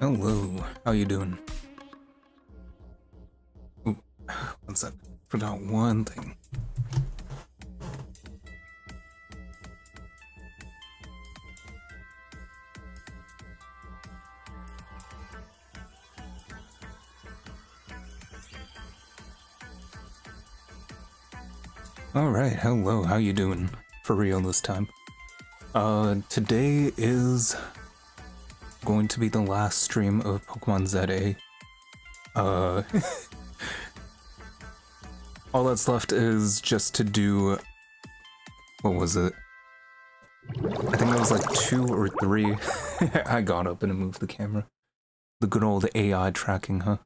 Hello, how you doing? Ooh, one sec. Forgot one thing. Alright, hello, how you doing? For real this time. Today is going to be the last stream of Pokemon Z-A. All that's left is just to do... What was it? I think it was like 2 or 3. I got up and moved the camera. The good old AI tracking, huh?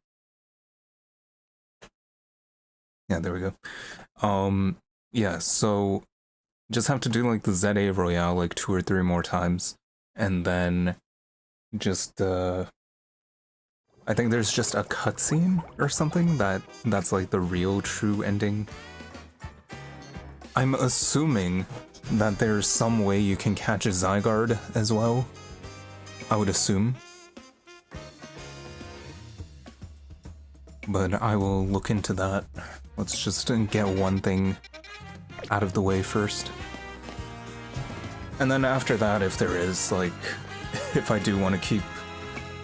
Yeah, there we go. Yeah, so just have to do like the Z-A Royale like 2 or 3 more times, and then just I think there's just a cutscene or something that's like the real true ending. I'm assuming that there's some way you can catch a Zygarde as well. I would assume. But I will look into that. Let's just get one thing out of the way first. And then after that, if there is, like, if I do want to keep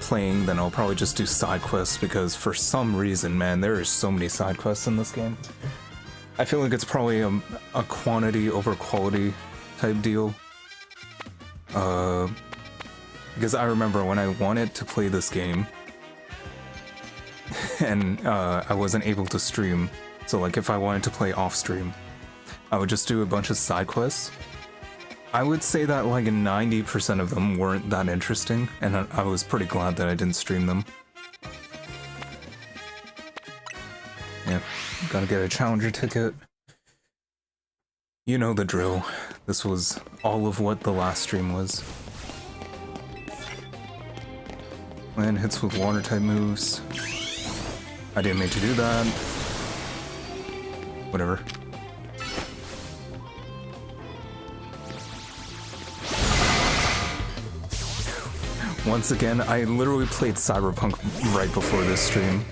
playing, then I'll probably just do side quests, because for some reason, man, there are so many side quests in this game. I feel like it's probably a quantity over quality type deal. Because I remember when I wanted to play this game, and I wasn't able to stream, so like if I wanted to play off stream, I would just do a bunch of side quests. I would say that like 90% of them weren't that interesting, and I was pretty glad that I didn't stream them. Yeah, gotta get a challenger ticket. You know the drill. This was all of what the last stream was. Land hits with water type moves. I didn't mean to do that. Whatever. Once again, I literally played Cyberpunk right before this stream,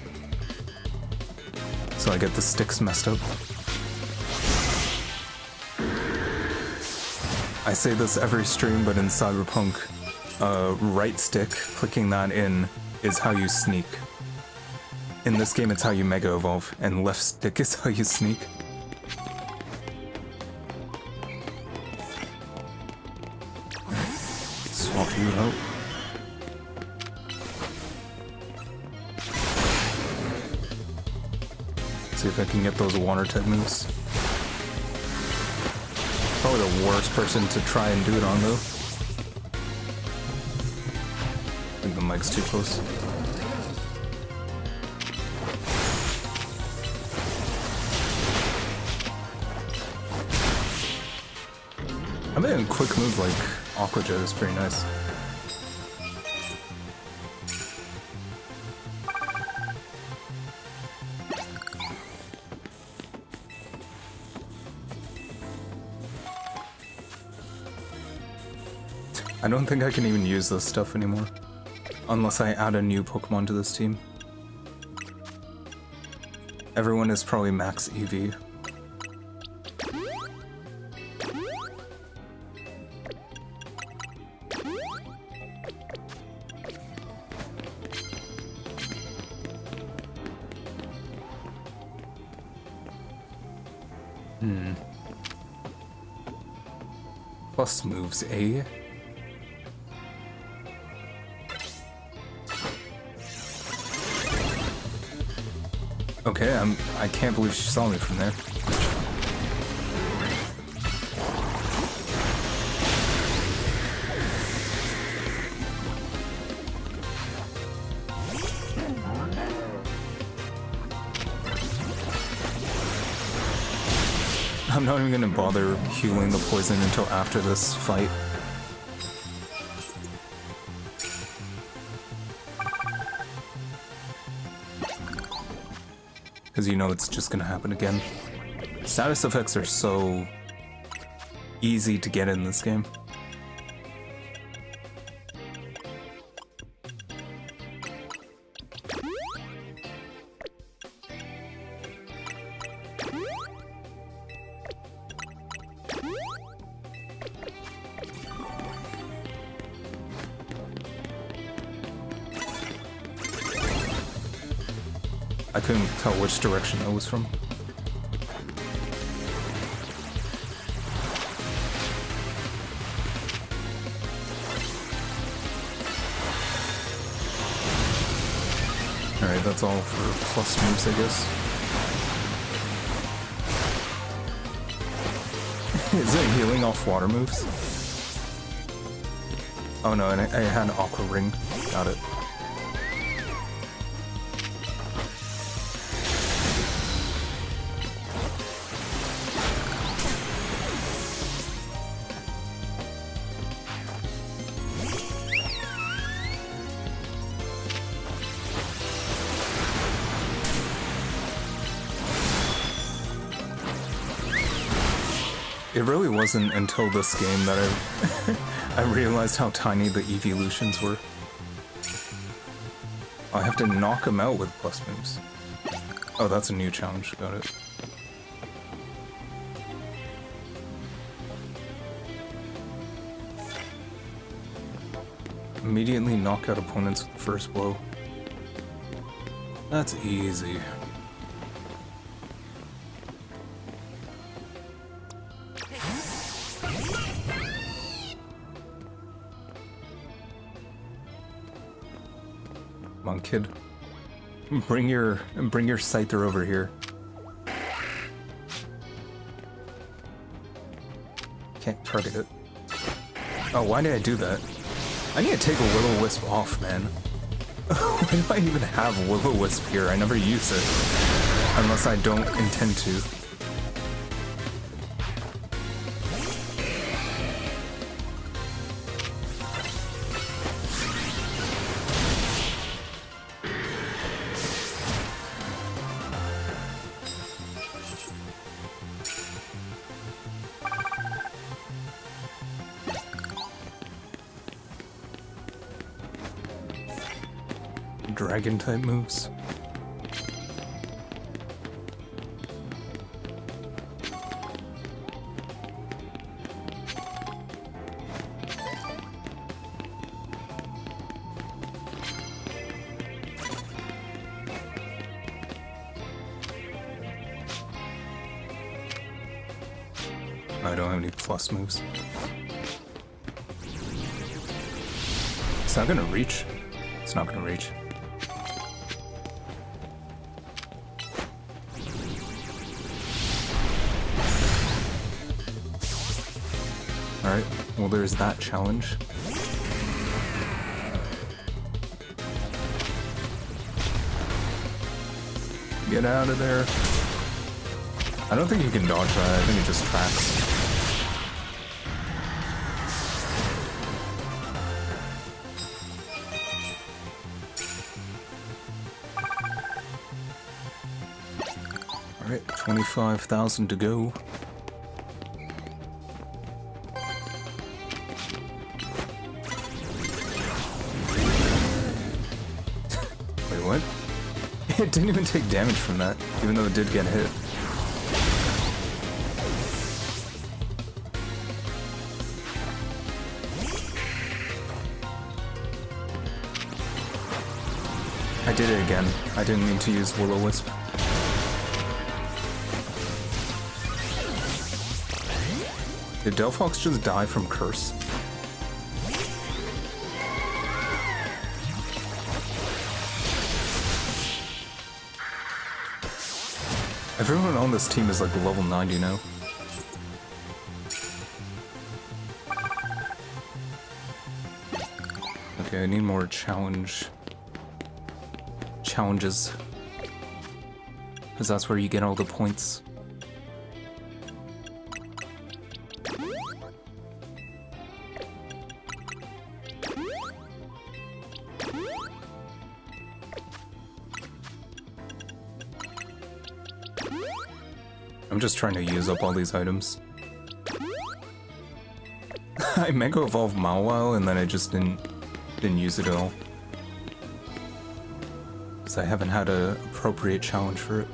so I get the sticks messed up. I say this every stream, but in Cyberpunk, right stick, clicking that in, is how you sneak. In this game, it's how you Mega Evolve, and left stick is how you sneak. Swap you out. See if I can get those water type moves. Probably the worst person to try and do it on, though. I think the mic's too close. I mean, a quick move like Aqua Jet is pretty nice. I don't think I can even use this stuff anymore, unless I add a new Pokemon to this team. Everyone is probably max EV. Plus moves, eh? Okay, I can't believe she saw me from there. I'm not even gonna bother healing the poison until after this fight. Because you know it's just gonna happen again. Status effects are so easy to get in this game. I couldn't tell which direction that was from. Alright, that's all for plus moves, I guess. Is it healing off water moves? Oh no, and I had an Aqua Ring. Got it. It really wasn't until this game that I realized how tiny the evolutions were. I have to knock them out with plus moves. Oh, that's a new challenge. Got it. Immediately knock out opponents with the first blow. That's easy. Come on, kid. Bring your Scyther over here. Can't target it. Oh, why did I do that? I need to take a Will-O-Wisp off, man. Why do I even have Will-O-Wisp here? I never use it. Unless I don't intend to. Dragon type moves. I don't have any plus moves. It's not gonna reach. It's not gonna reach. Alright, well there's that challenge. Get out of there. I don't think you can dodge that, I think it just tracks. Alright, 25,000 to go. What? It didn't even take damage from that, even though it did get hit. I did it again. I didn't mean to use Will-O-Wisp. Did Delphox just die from Curse? Everyone on this team is like level 90 now. Okay, I need more challenges. Because that's where you get all the points. I'm just trying to use up all these items. I Mega Evolved Mawile and then I just didn't use it at all. Because I haven't had an appropriate challenge for it.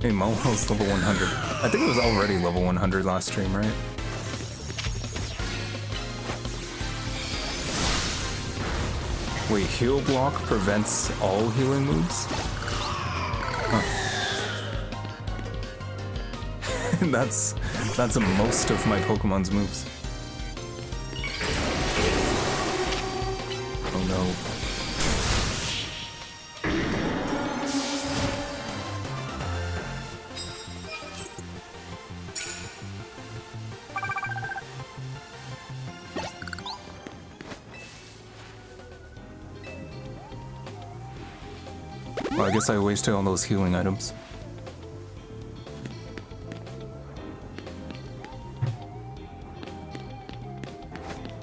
Hey, Malwell's level 100. I think it was already level 100 last stream, right? Wait, heal block prevents all healing moves? Huh. That's most of my Pokemon's moves. Oh no. Well, I guess I wasted all those healing items.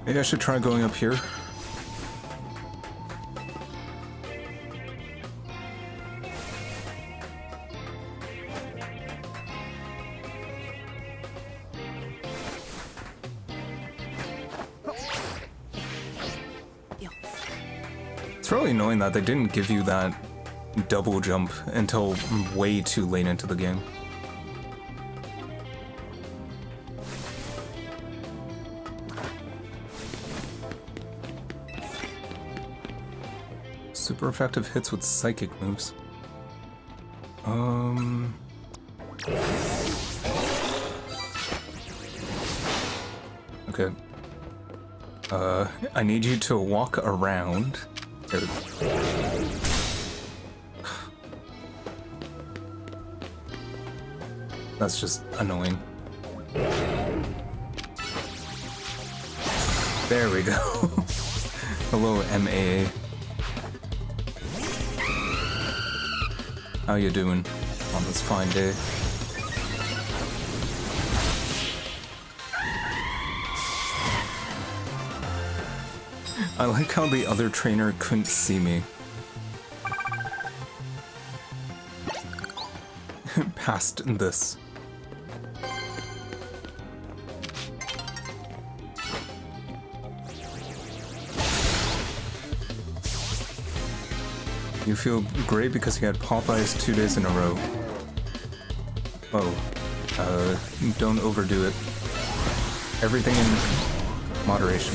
Maybe I should try going up here. It's really annoying that they didn't give you that double jump until way too late into the game. Super effective hits with psychic moves. Okay. I need you to walk around. There we go. That's just annoying. There we go. Hello, MAA. How you doing on this fine day? I like how the other trainer couldn't see me. Past this. You feel great because you had Popeyes 2 days in a row. Oh, don't overdo it. Everything in moderation.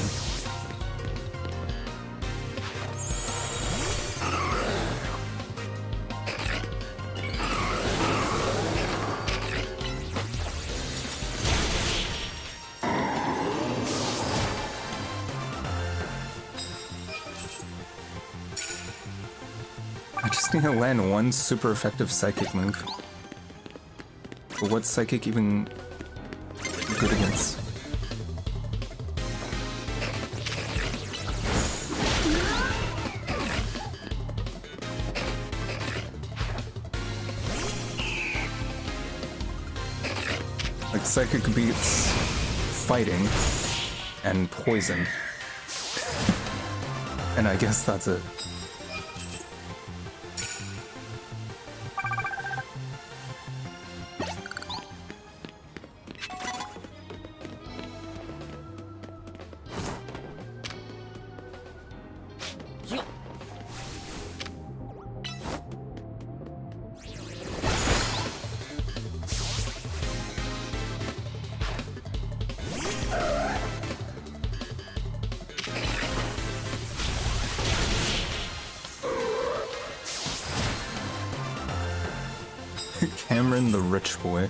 I need to land one super effective psychic move. But what's psychic even good against? Like psychic beats fighting and poison. And I guess that's it. Cameron the rich boy.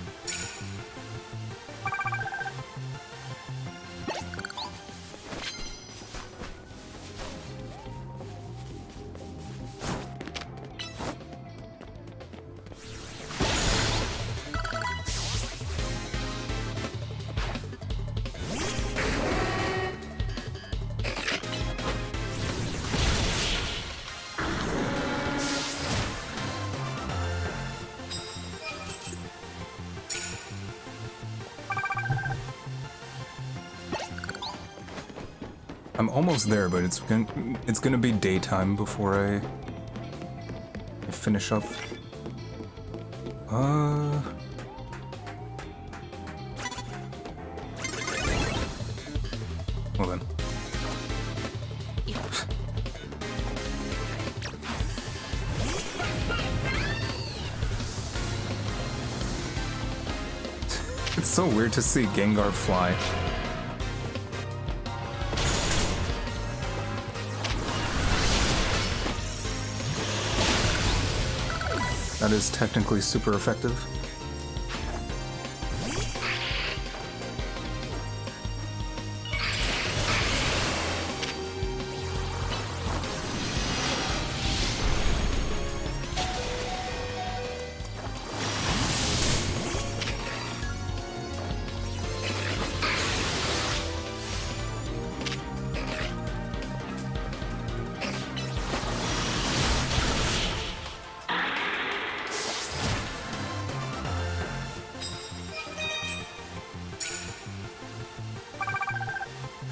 I'm almost there, but it's gonna be daytime before I finish up. Well then. It's so weird to see Gengar fly. That is technically super effective.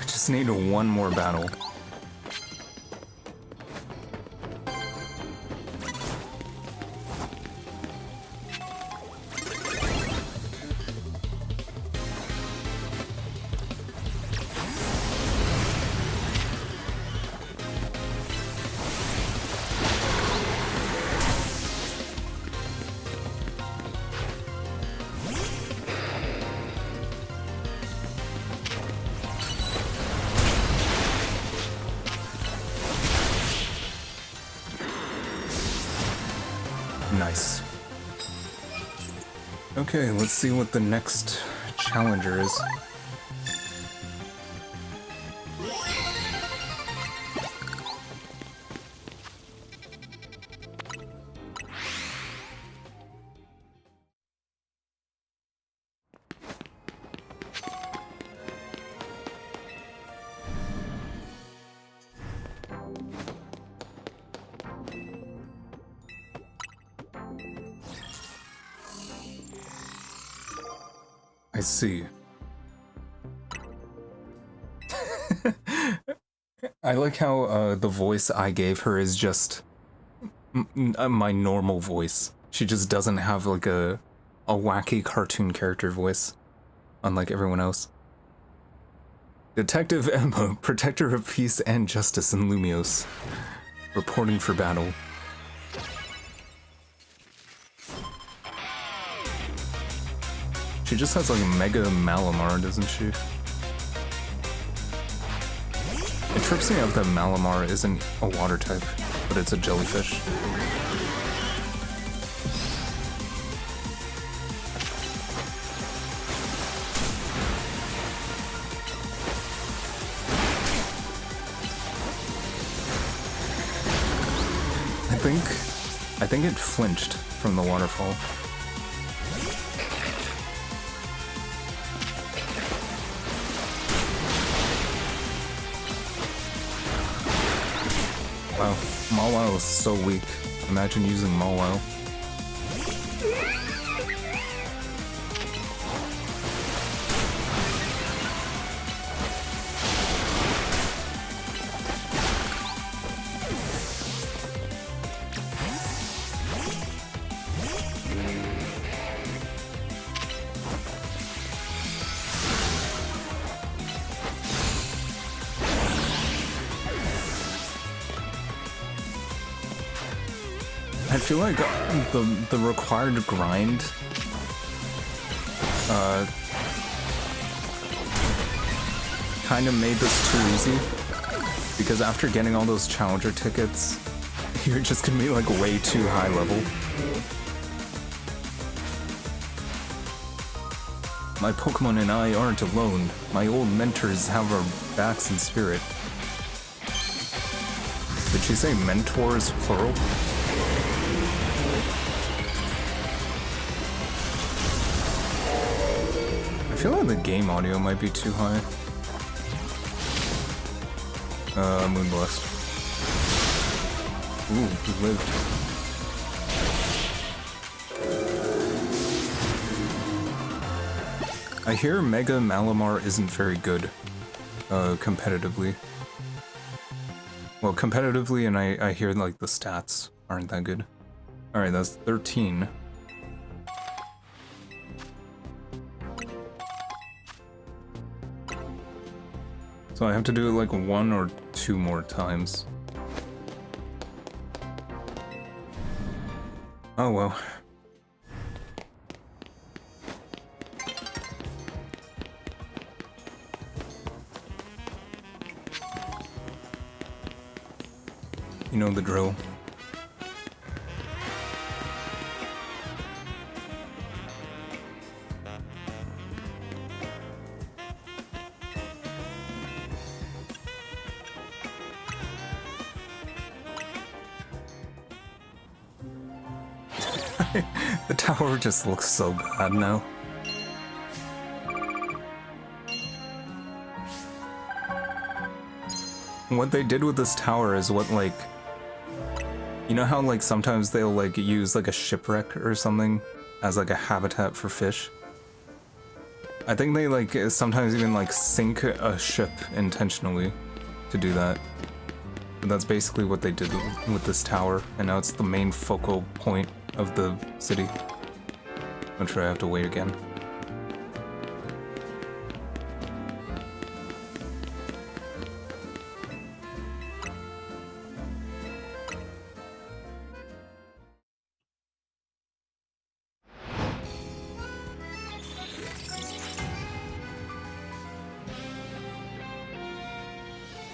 Just need one more battle. Nice. Okay, let's see what the next challenger is. I see. I like how the voice I gave her is just my normal voice. She just doesn't have like a wacky cartoon character voice, unlike everyone else. Detective Emma, protector of peace and justice in Lumios, reporting for battle. She just has like a Mega Malamar, doesn't she? It trips me out that Malamar isn't a water type, but it's a jellyfish. I think it flinched from the waterfall. Wow, Mawile is so weak. Imagine using Mawile. I feel like the required grind kind of made this too easy, because after getting all those challenger tickets, you're just gonna be like way too high level. My Pokemon and I aren't alone. My old mentors have our backs in spirit. Did she say mentors plural? I feel like the game audio might be too high. Moonblast. Ooh, he lived. I hear Mega Malamar isn't very good, competitively. Well, competitively, and I hear, like, the stats aren't that good. Alright, that's 13. So I have to do it like 1 or 2 more times. Oh well. You know the drill. The tower just looks so bad now. What they did with this tower is what, like... You know how, like, sometimes they'll, like, use, like, a shipwreck or something as, like, a habitat for fish? I think they, like, sometimes even, like, sink a ship intentionally to do that. But that's basically what they did with this tower, and now it's the main focal point of the city. I'm sure I have to wait again.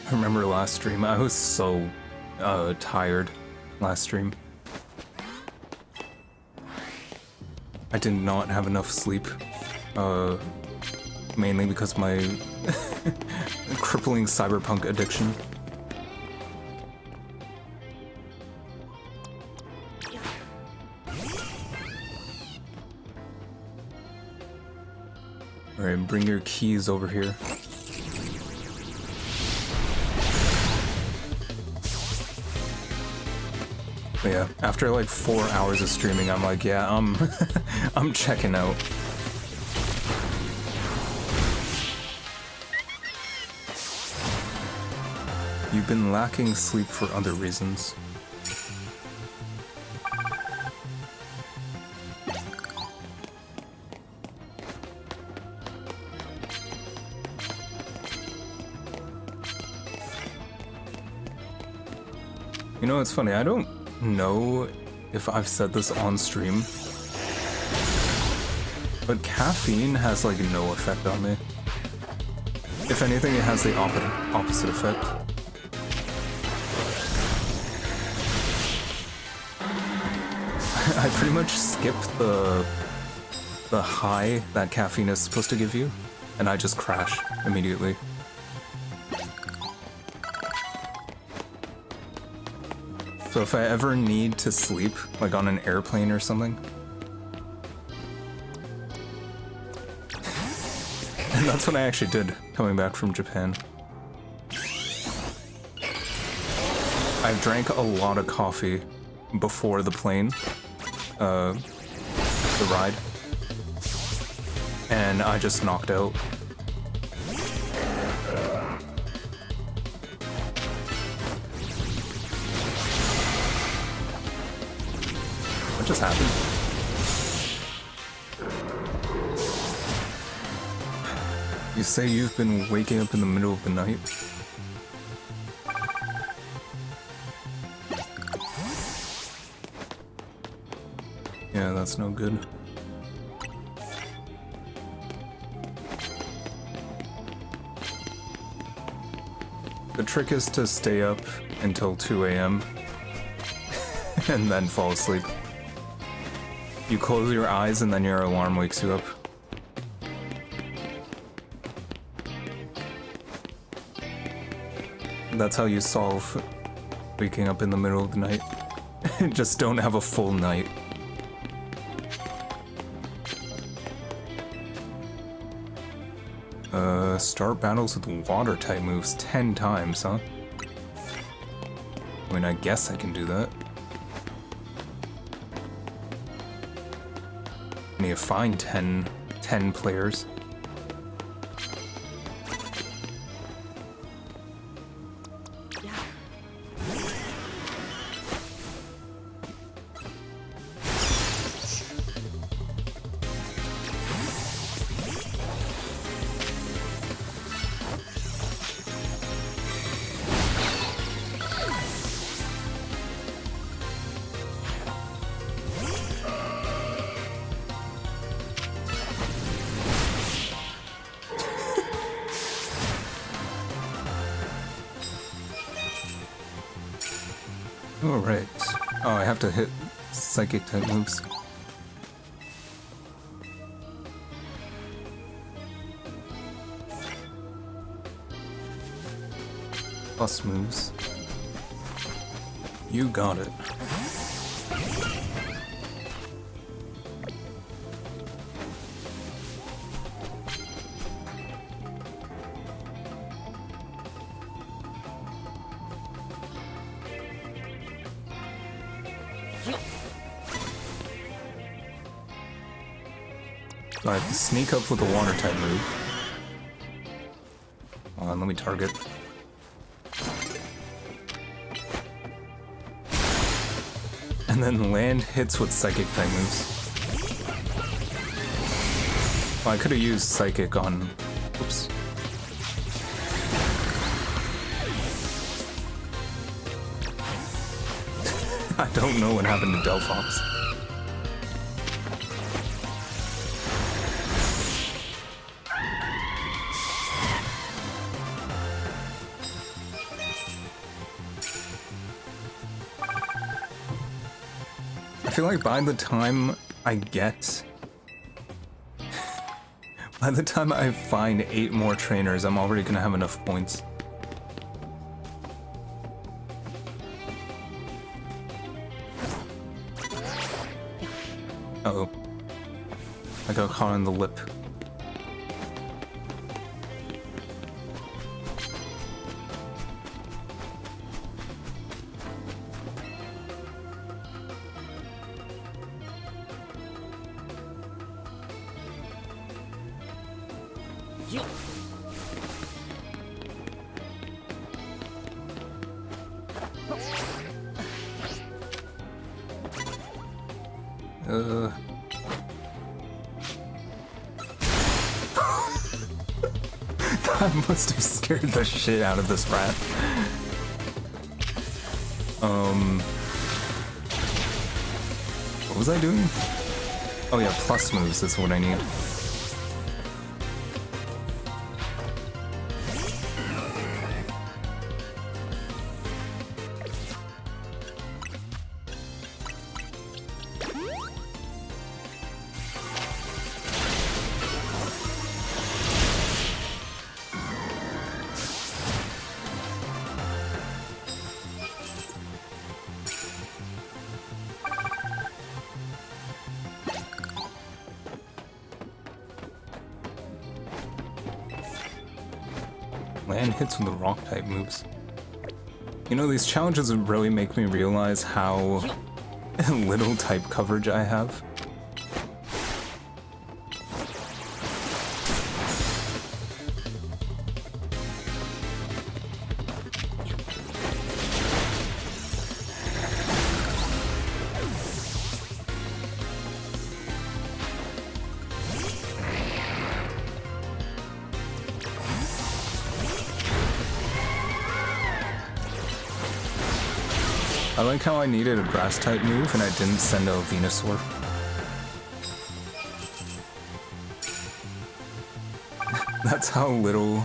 I remember last stream, I was so tired last stream. I did not have enough sleep, mainly because of my crippling cyberpunk addiction. Alright, bring your keys over here. But yeah, after like 4 hours of streaming, I'm like, yeah, I'm checking out. You've been lacking sleep for other reasons. You know, it's funny, I don't know if I've said this on stream, but caffeine has like no effect on me. If anything, it has the opposite effect. I pretty much skipped the high that caffeine is supposed to give you, and I just crash immediately. So if I ever need to sleep, like on an airplane or something, and that's what I actually did coming back from Japan. I drank a lot of coffee before the plane, the ride, and I just knocked out. What just happened? You say you've been waking up in the middle of the night? Yeah, that's no good. The trick is to stay up until 2 AM and then fall asleep. You close your eyes and then your alarm wakes you up. That's how you solve waking up in the middle of the night. Just don't have a full night. Start battles with water type moves 10 times, huh? I mean, I guess I can do that. I need to find 10 players. Alright. Oh, I have to hit psychic type moves. Plus moves. You got it. I have to sneak up with a water type move. Hold on, let me target. And then land hits with psychic type moves. Oh, I could have used psychic on... Oops. I don't know what happened to Delphox. I feel like by the time I find 8 more trainers, I'm already gonna have enough points. Uh-oh. I got caught in the lip. I must have scared the shit out of this rat. What was I doing? Oh yeah, plus moves is what I need. Land hits with the rock type moves. You know, these challenges really make me realize how little type coverage I have. I like how I needed a grass type move and I didn't send a Venusaur. That's how little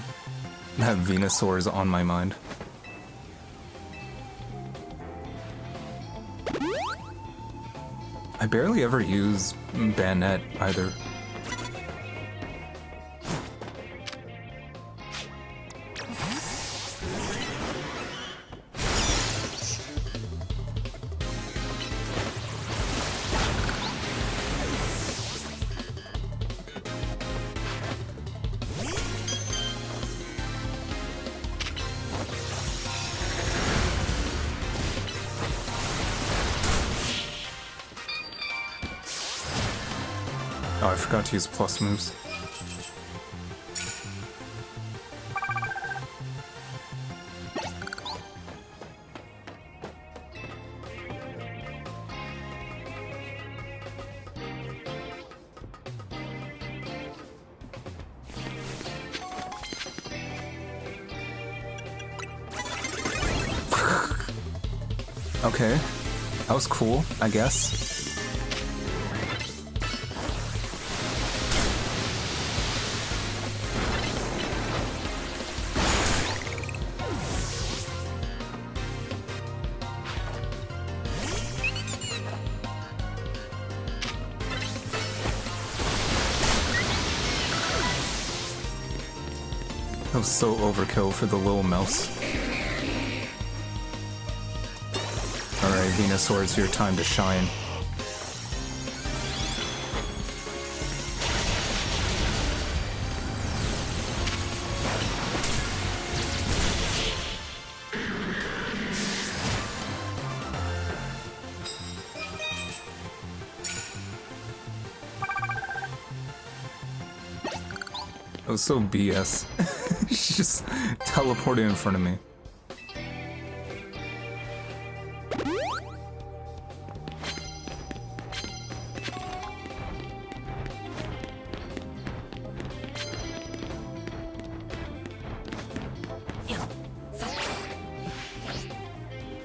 that Venusaur is on my mind. I barely ever use Banette either. Oh, I forgot to use plus moves. Okay, that was cool, I guess. was so overkill for the little mouse. Alright, Venusaur, it's your time to shine. That was so BS. She just teleported in front of me.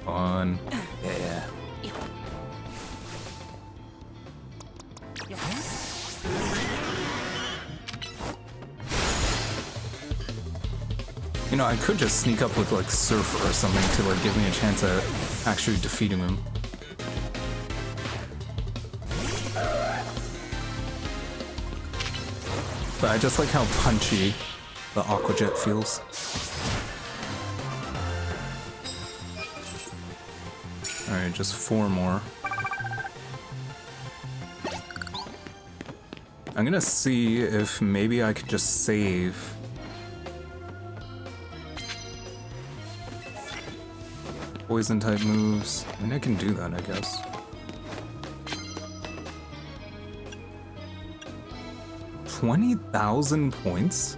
Fun. Yeah. You know, I could just sneak up with like Surf or something to like give me a chance at actually defeating him. But I just like how punchy the Aqua Jet feels. Alright, just 4 more. I'm gonna see if maybe I could just save. Poison type moves. I mean, I can do that, I guess. $20,000 points?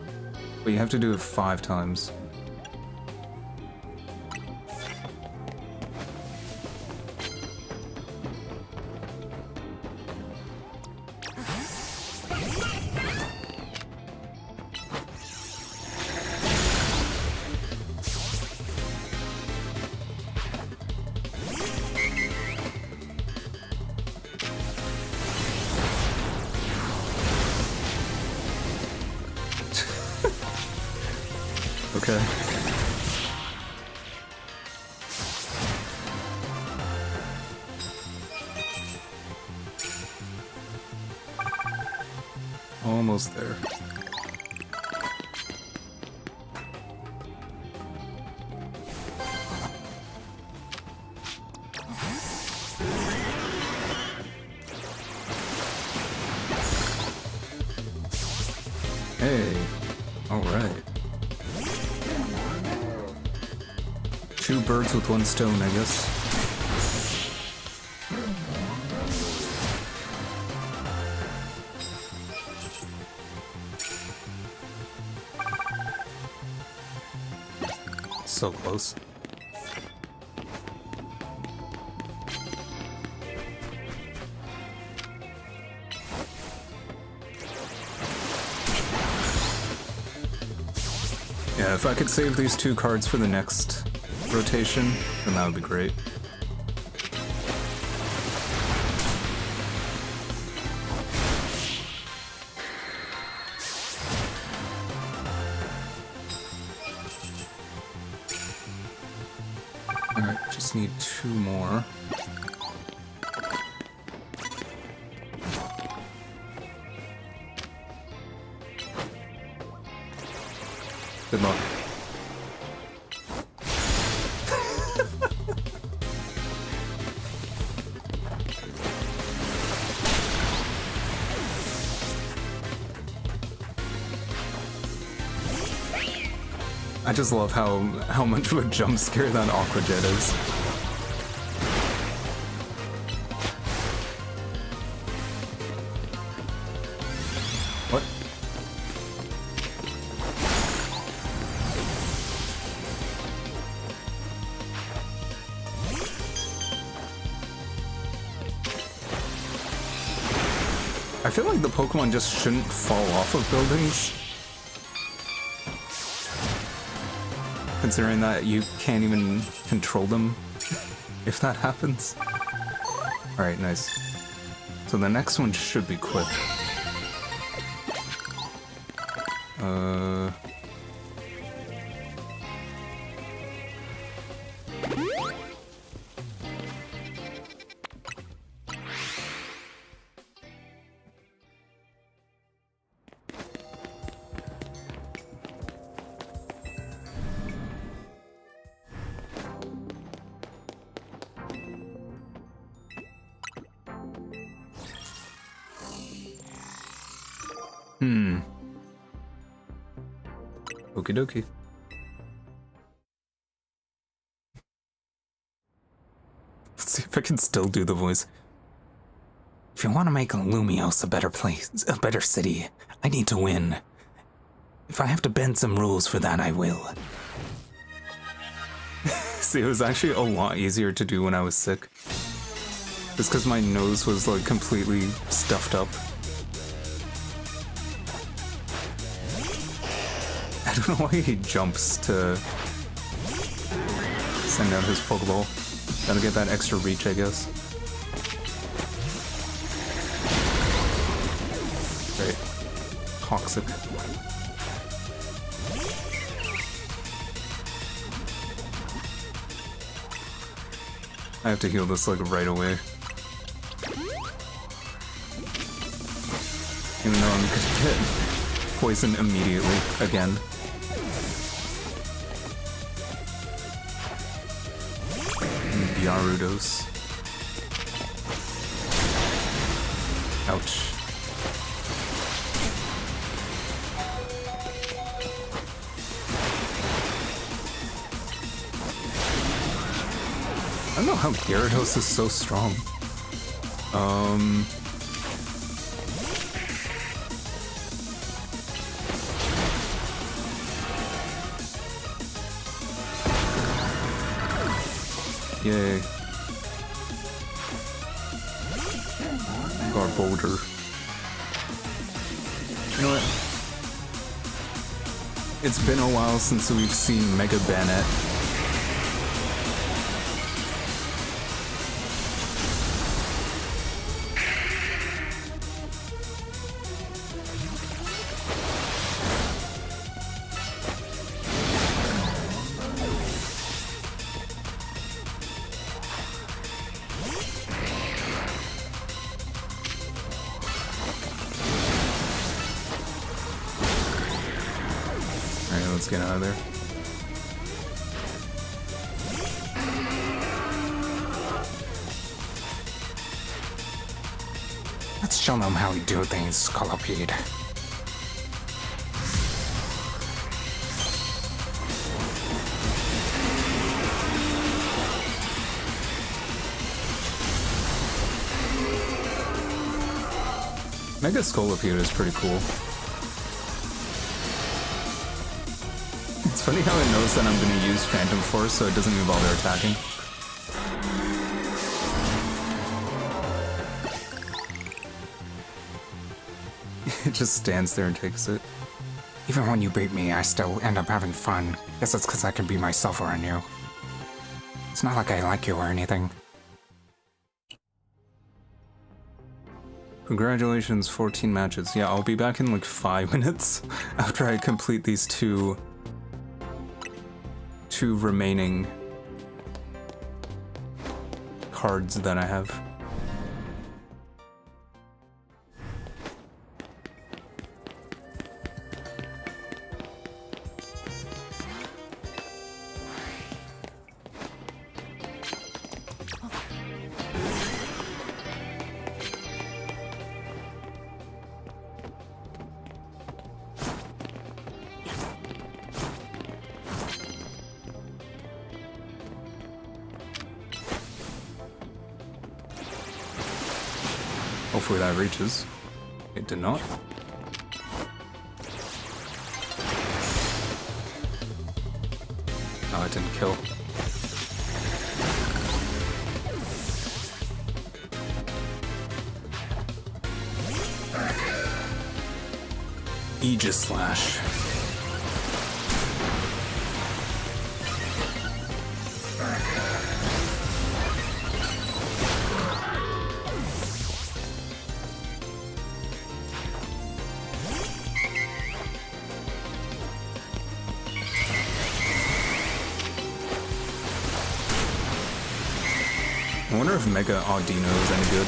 But you have to do it 5 times. Okay. Almost there. Hey, all right. 2 birds with 1 stone, I guess. So close. Yeah, if I could save these 2 cards for the next rotation, then that would be great. Alright, just need 2 more. Good luck. I just love how much of a jump scare that Aqua Jet is. What? I feel like the Pokemon just shouldn't fall off of buildings. Considering that you can't even control them if that happens. Alright, nice. So the next one should be quick. Okie dokie. Let's see if I can still do the voice. If you want to make Lumios a better place, a better city, I need to win. If I have to bend some rules for that, I will. See, it was actually a lot easier to do when I was sick. Just because my nose was like completely stuffed up. I don't know why he jumps to send out his Pokeball. Gotta get that extra reach, I guess. Great. Toxic. I have to heal this like right away. Even though I'm gonna get poisoned immediately again. Gyarados. Ouch. I don't know how Gyarados is so strong. Yay. Boulder. You know what? It's been a while since we've seen Mega Banette. Let's get out of there. Let's show them how we do things, Colopede. Mega Scolipede is pretty cool. It's funny how it knows that I'm going to use Phantom Force, so it doesn't even bother attacking. It just stands there and takes it. Even when you beat me, I still end up having fun. Guess it's because I can be myself around you. It's not like I like you or anything. Congratulations, 14 matches. Yeah, I'll be back in like 5 minutes after I complete these two remaining cards that I have. Hopefully that reaches. It did not. Oh, it didn't kill. Aegis Slash. I wonder if Mega Audino is any good.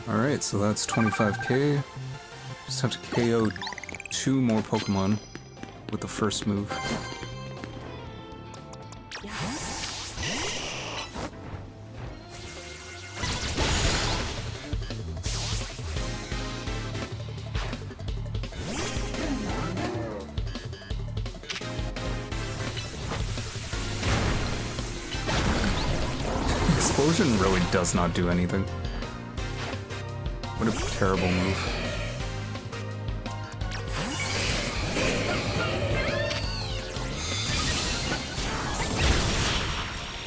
Alright, so that's 25k. Just have to KO 2 more Pokemon with the first move. Explosion really does not do anything. What a terrible move.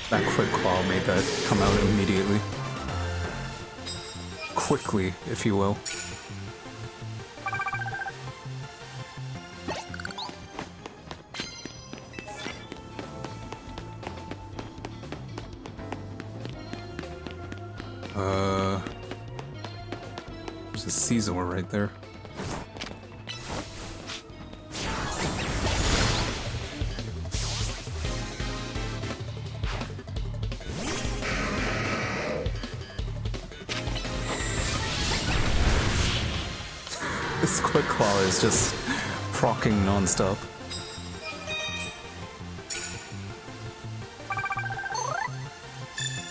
That quick claw made that come out immediately. Quickly, if you will. There's a Caesar right there. This quick claw is just proccing non-stop.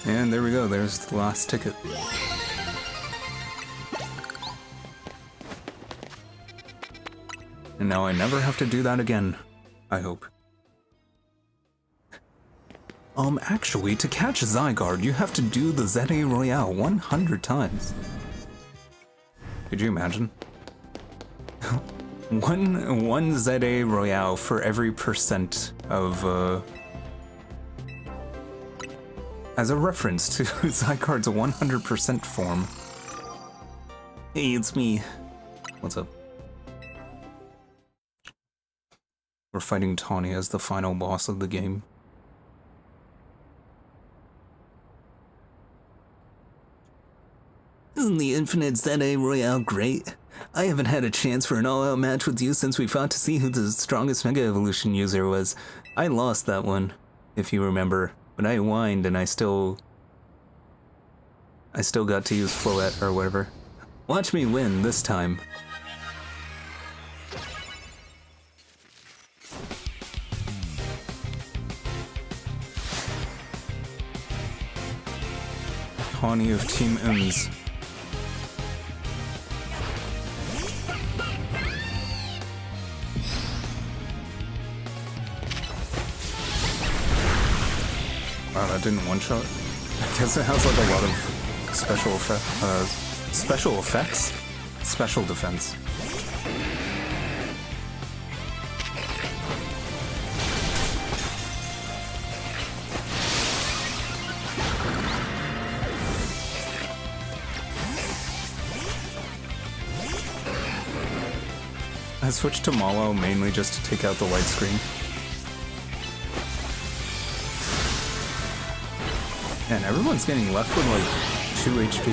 And there we go, there's the last ticket. And now I never have to do that again, I hope. Actually, to catch Zygarde, you have to do the Z-A Royale 100 times. Could you imagine? one Z-A Royale for every percent of, as a reference to Zygarde's 100% form. Hey, it's me. What's up? We're fighting Tawny as the final boss of the game. Isn't the Infinite Z-A Royale great? I haven't had a chance for an all-out match with you since we fought to see who the strongest Mega Evolution user was. I lost that one, if you remember, but I whined and I still got to use Floette or whatever. Watch me win this time. Tawny of Team M's. Wow, that didn't one-shot. I guess it has like a lot of special effects? Special defense. I switched to Malo mainly just to take out the white screen. And everyone's getting left with like 2 HP.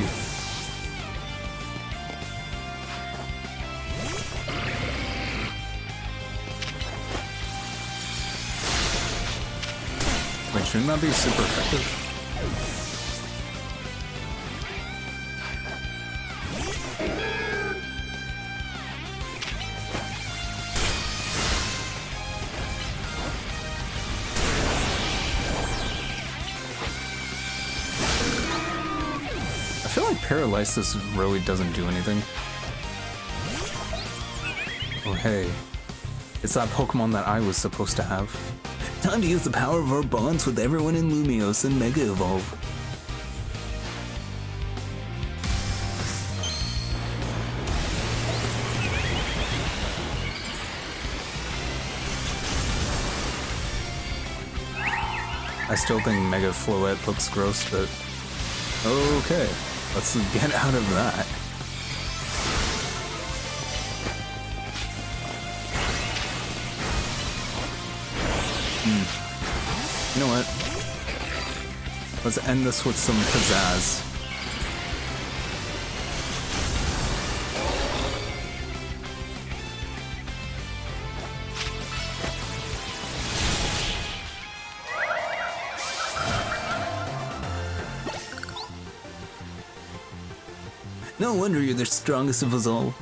Wait, shouldn't that be super effective? I feel like Paralysis really doesn't do anything. Oh hey, it's that Pokemon that I was supposed to have. Time to use the power of our bonds with everyone in Lumiose and Mega Evolve. I still think Mega Floette looks gross, but okay, let's get out of that. You know what? Let's end this with some pizzazz. No wonder you're the strongest of us all.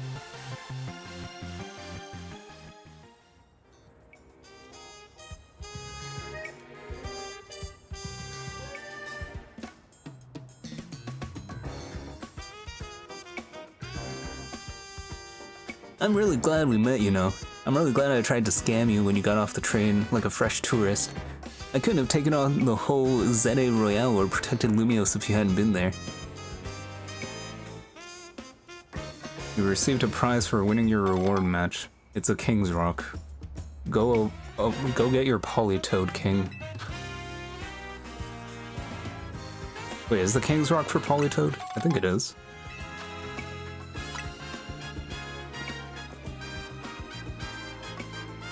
I'm really glad we met, you know. I'm really glad I tried to scam you when you got off the train like a fresh tourist. I couldn't have taken on the whole Z-A Royale or protected Lumios if you hadn't been there. You received a prize for winning your reward match. It's a King's Rock. Go get your Politoed King. Wait, is the King's Rock for Politoed? I think it is.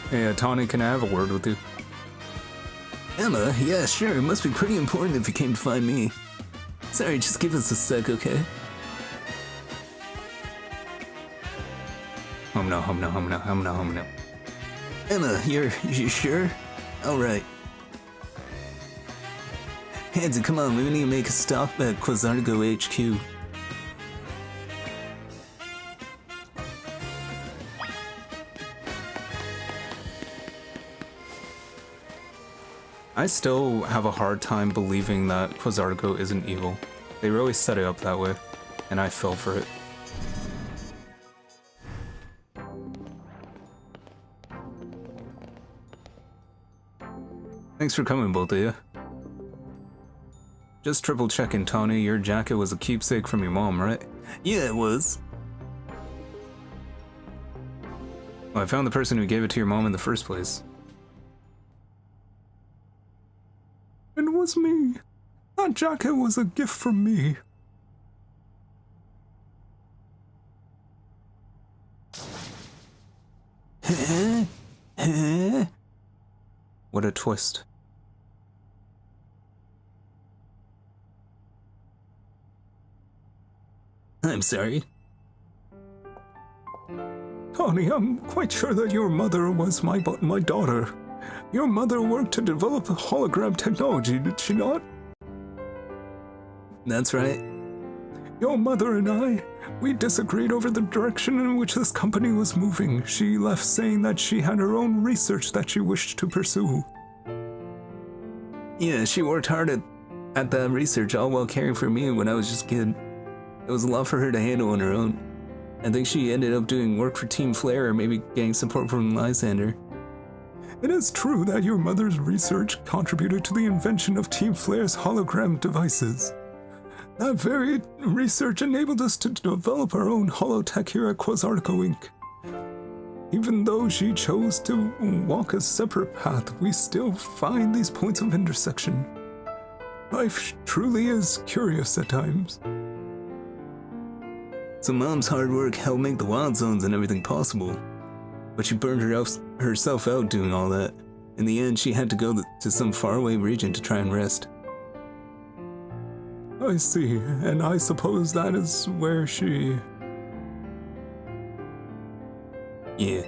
Hey, Tawny, can I have a word with you? Emma, yeah, sure, it must be pretty important if you came to find me. Sorry, just give us a sec, okay? No. Emma, you sure? Alright. Handsy, come on, we need to make a stop at Quasargo HQ. I still have a hard time believing that Quasargo isn't evil. They really set it up that way, and I fell for it. Thanks for coming, both of you. Just triple checking, Tawny, your jacket was a keepsake from your mom, right? Yeah, it was. Well, I found the person who gave it to your mom in the first place. It was me. That jacket was a gift from me. What a twist. I'm sorry. Tawny, I'm quite sure that your mother was my daughter. Your mother worked to develop hologram technology, did she not? That's right. Your mother and I, we disagreed over the direction in which this company was moving. She left saying that she had her own research that she wished to pursue. Yeah, she worked hard at that research, all while caring for me when I was just a kid. It was a lot for her to handle on her own. I think she ended up doing work for Team Flare or maybe getting support from Lysander. It is true that your mother's research contributed to the invention of Team Flare's hologram devices. That very research enabled us to develop our own holotech here at Quasarco Inc. Even though she chose to walk a separate path, we still find these points of intersection. Life truly is curious at times. So Mom's hard work helped make the wild zones and everything possible. But she burned herself out doing all that. In the end, she had to go to some faraway region to try and rest. I see, and I suppose that is where she... Yeah.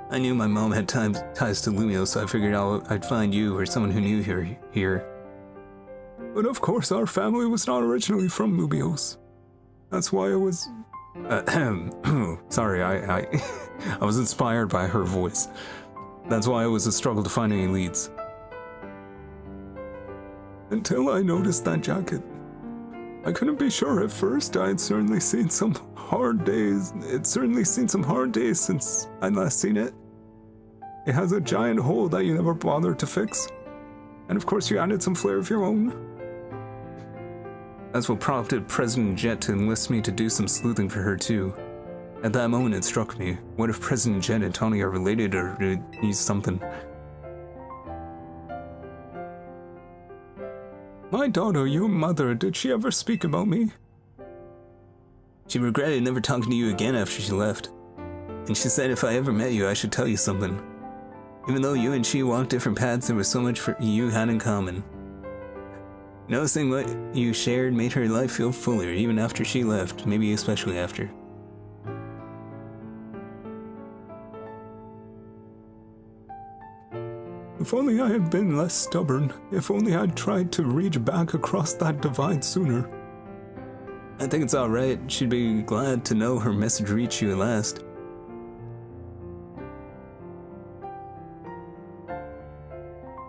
I knew my mom had ties to Lumio, so I figured I'd find you or someone who knew her here. But of course, our family was not originally from Lumios. That's why I was... Sorry, I was inspired by her voice. That's why it was a struggle to find any leads. Until I noticed that jacket. I couldn't be sure at first. I had certainly seen some hard days. It's certainly seen some hard days since I'd last seen it. It has a giant hole that you never bothered to fix. And of course you added some flair of your own. That's what prompted President Jet to enlist me to do some sleuthing for her too. At that moment it struck me, what if President Jet and Tawny are related or he's something? My daughter, your mother, did she ever speak about me? She regretted never talking to you again after she left. And she said if I ever met you, I should tell you something. Even though you and she walked different paths, there was so much you had in common. Noticing what you shared made her life feel fuller, even after she left, maybe especially after. If only I had been less stubborn. If only I'd tried to reach back across that divide sooner. I think it's alright. She'd be glad to know her message reached you at last.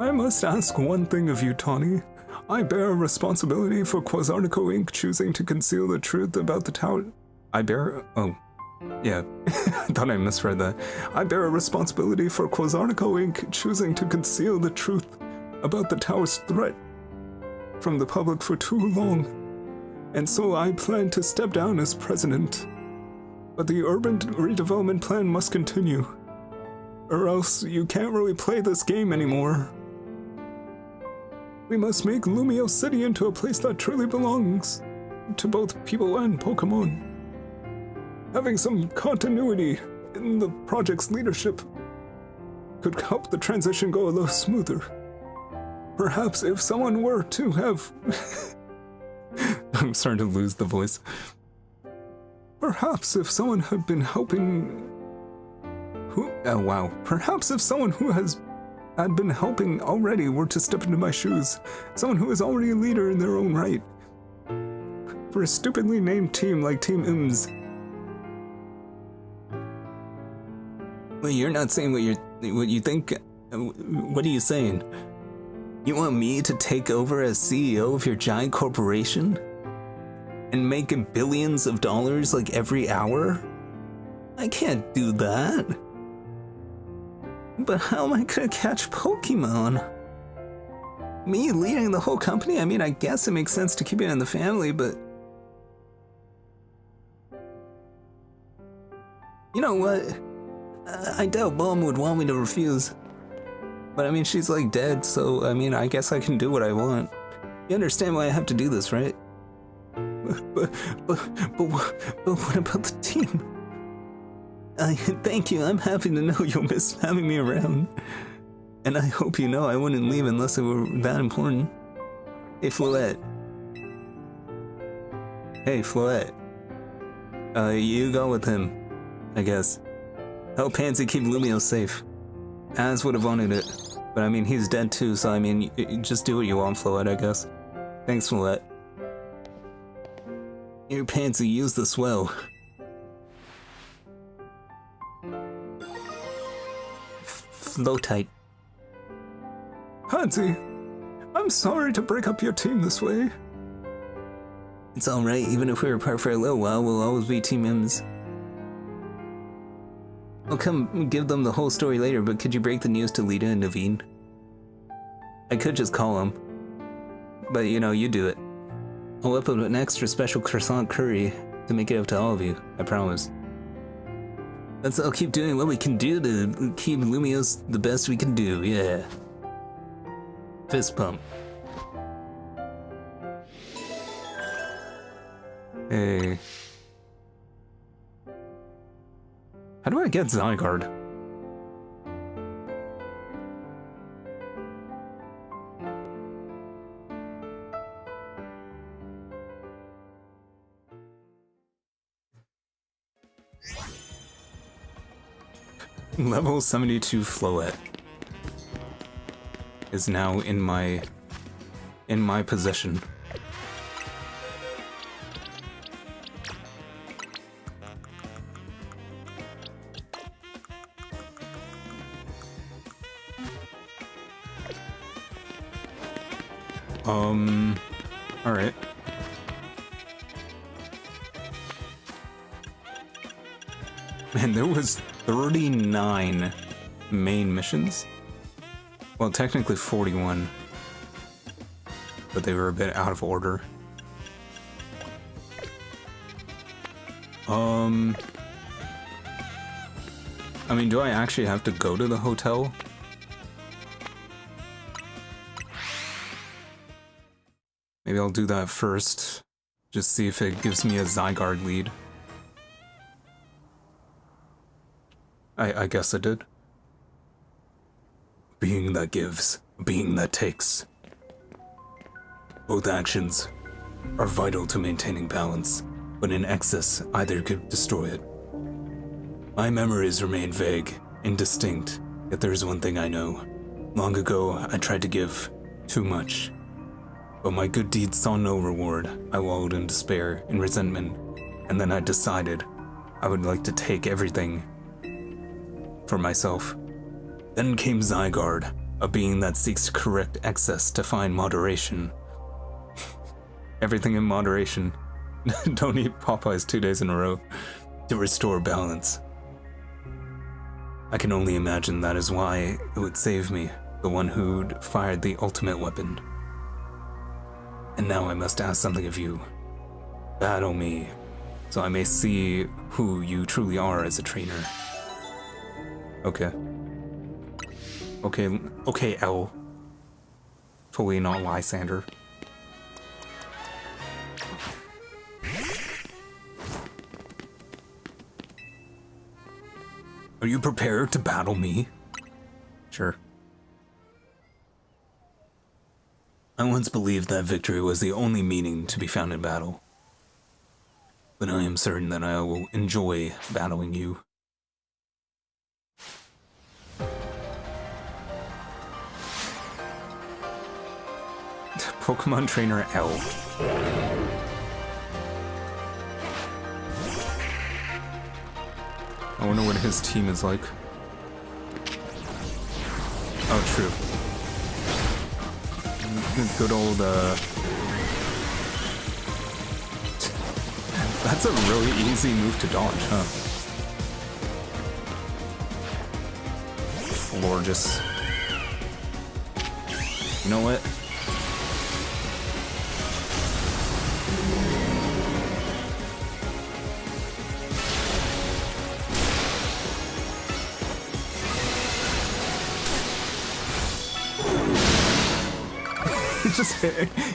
I must ask one thing of you, Tawny. I bear a responsibility for Quasarco Inc. choosing to conceal the truth about the tower. Yeah, I thought I misread that. I bear a responsibility for Quasarnico Inc. choosing to conceal the truth about the tower's threat from the public for too long, and so I plan to step down as president. But the urban redevelopment plan must continue, or else you can't really play this game anymore. We must make Lumio City into a place that truly belongs to both people and Pokemon. Having some continuity in the project's leadership could help the transition go a little smoother. Perhaps if someone were to have... I'm starting to lose the voice. Perhaps if someone had been helping... Oh wow. Perhaps if someone who had been helping already were to step into my shoes. Someone who is already a leader in their own right. For a stupidly named team like Team IMS. Well, you're not saying what you think. What are you saying? You want me to take over as CEO of your giant corporation? And make billions of dollars like every hour? I can't do that. But how am I gonna catch Pokemon? Me leading the whole company? I mean, I guess it makes sense to keep it in the family, but... You know what? I doubt Mom would want me to refuse. But I mean, she's like dead, so I mean, I guess I can do what I want. You understand why I have to do this, right? But what about the team? Thank you, I'm happy to know you'll miss having me around. And I hope you know I wouldn't leave unless it were that important. Hey, Floette. Hey, Floette. You go with him, I guess. Help Pansy keep Lumio safe. Az would have wanted it. But I mean, he's dead too, so I mean, just do what you want, Floette, I guess. Thanks, Floette. Here, Pansy, use this well. Floatite. Pansy, I'm sorry to break up your team this way. It's alright, even if we're apart for a little while, we'll always be Team M's. I'll come give them the whole story later, but could you break the news to Lita and Naveen? I could just call them. But you know, you do it. I'll whip up an extra special croissant curry to make it up to all of you, I promise. I'll keep doing what we can do to keep Lumios the best we can do, yeah. Fist pump. Hey. How do I get Zygarde? Level 72 Floette is now in my possession. Alright. Man, there was 39 main missions. Well, technically 41. But they were a bit out of order. I mean, do I actually have to go to the hotel? Maybe I'll do that first. Just see if it gives me a Zygarde lead. I guess it did. Being that gives, being that takes. Both actions are vital to maintaining balance, but in excess, either could destroy it. My memories remain vague, indistinct, yet there is one thing I know. Long ago, I tried to give too much. But my good deeds saw no reward. I wallowed in despair, in resentment, and then I decided I would like to take everything for myself. Then came Zygarde, a being that seeks to correct excess to find moderation. Everything in moderation. Don't eat Popeyes 2 days in a row. to restore balance. I can only imagine that is why it would save me, the one who'd fired the ultimate weapon. And now I must ask something of you. Battle me, so I may see who you truly are as a trainer. Okay. Okay, L. Totally not Lysander. Are you prepared to battle me? Sure. I once believed that victory was the only meaning to be found in battle. But I am certain that I will enjoy battling you. Pokemon Trainer L. I wonder what his team is like. Oh, true. Good old, That's a really easy move to dodge, huh? Florges. You know what?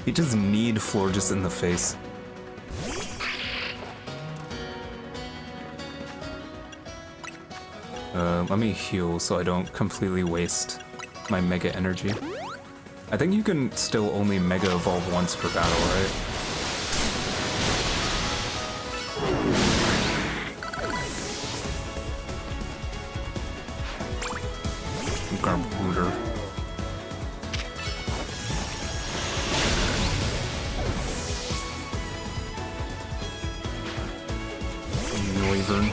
You just need Florges in the face. Let me heal so I don't completely waste my Mega Energy. I think you can still only Mega Evolve once per battle, right? Garbooter. Noivern.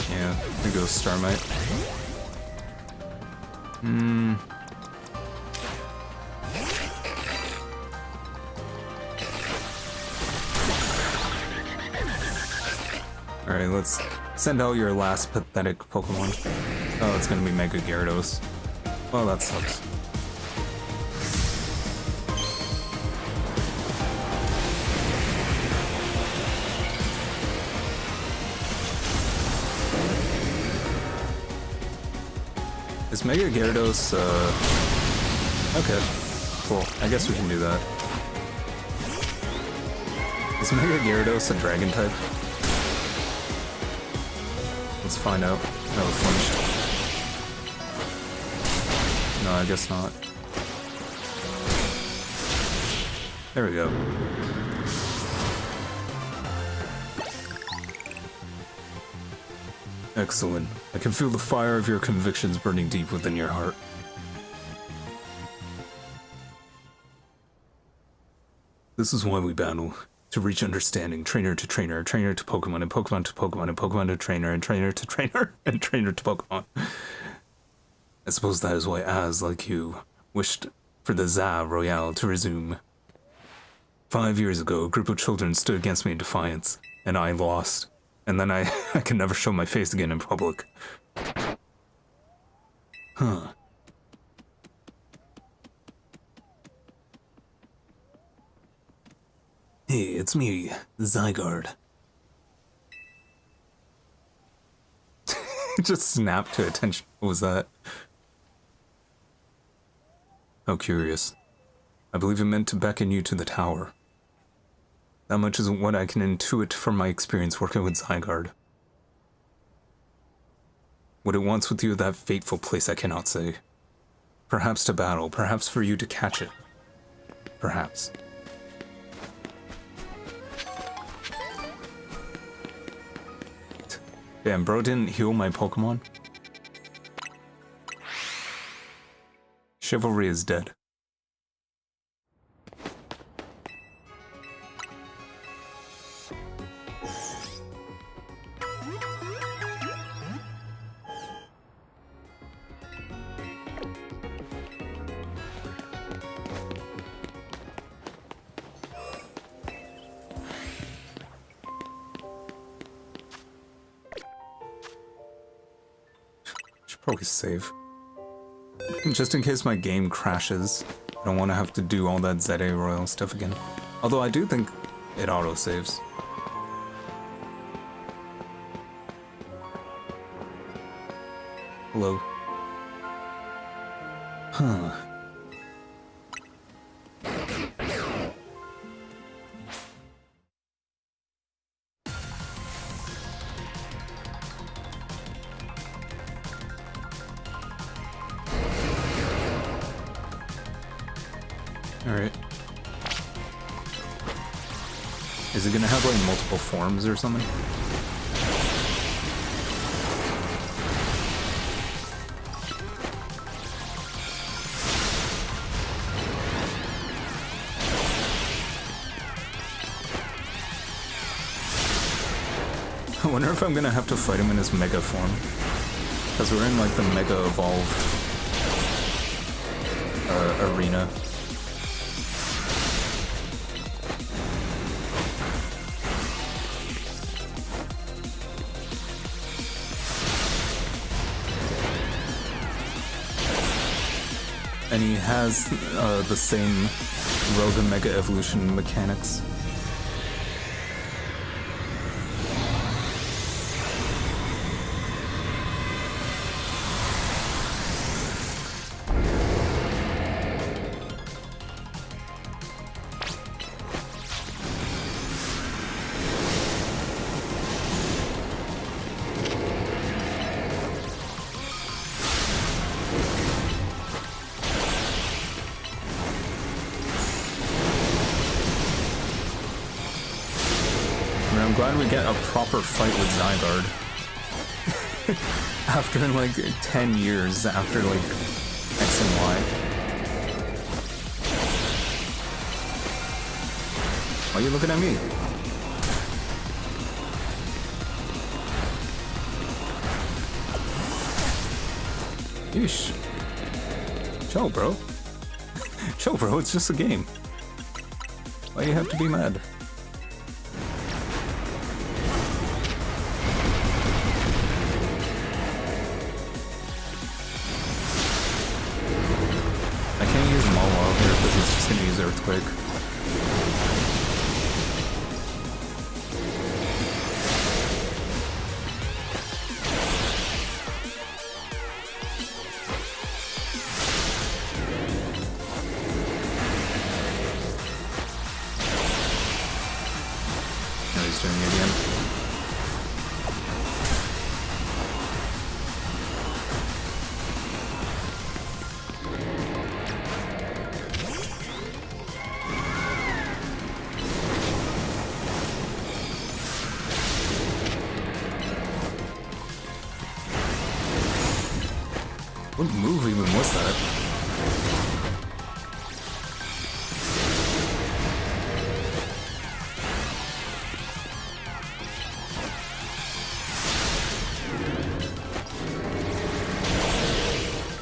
Yeah, here goes Starmite. Alright, let's send out your last pathetic Pokemon. Oh, it's gonna be Mega Gyarados. Well, that sucks. Is Mega Gyarados, okay. Cool. I guess we can do that. Is Mega Gyarados a Dragon type? Let's find out. No, flinched. No, I guess not. There we go. Excellent. I can feel the fire of your convictions burning deep within your heart. This is why we battle. To reach understanding, trainer to trainer, trainer to Pokemon, and Pokemon to Pokemon, and Pokemon to trainer, and trainer to trainer, and trainer to Pokemon. I suppose that is why Az, like you, wished for the Z-A Royale to resume. 5 years ago, a group of children stood against me in defiance, and I lost. And then I can never show my face again in public. Huh. Hey, it's me, Zygarde. Just snapped to attention. What was that? How curious. I believe it meant to beckon you to the tower. That much is what I can intuit from my experience working with Zygarde. What it wants with you at that fateful place I cannot say. Perhaps to battle, perhaps for you to catch it. Perhaps. Damn, bro didn't heal my Pokemon. Chivalry is dead. Probably save. Just in case my game crashes. I don't want to have to do all that Z-A Royale stuff again. Although I do think it auto-saves. Hello. Huh. Alright. Is it gonna have like multiple forms or something? I wonder if I'm gonna have to fight him in his Mega form. Because we're in like the Mega Evolved arena. And he has the same Rogue and Mega Evolution mechanics. I'm glad we get a proper fight with Zygarde. After like 10 years after like X and Y. Why are you looking at me? Yeesh. Chill, bro. Chill, bro, it's just a game. Why do you have to be mad? Earthquake. Now he's doing it again. What move even was that?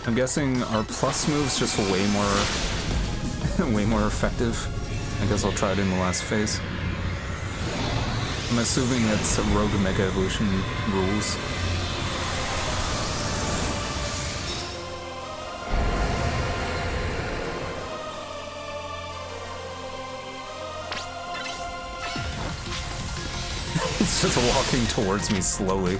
I'm guessing our plus move's just way more effective. I guess I'll try it in the last phase. I'm assuming it's Rogue Mega Evolution rules. It's just walking towards me slowly.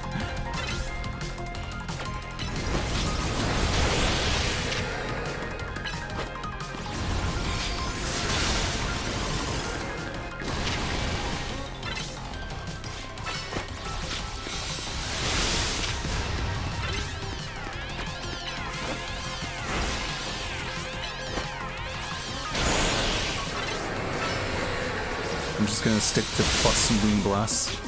I'm just gonna stick to plus Moon Blast.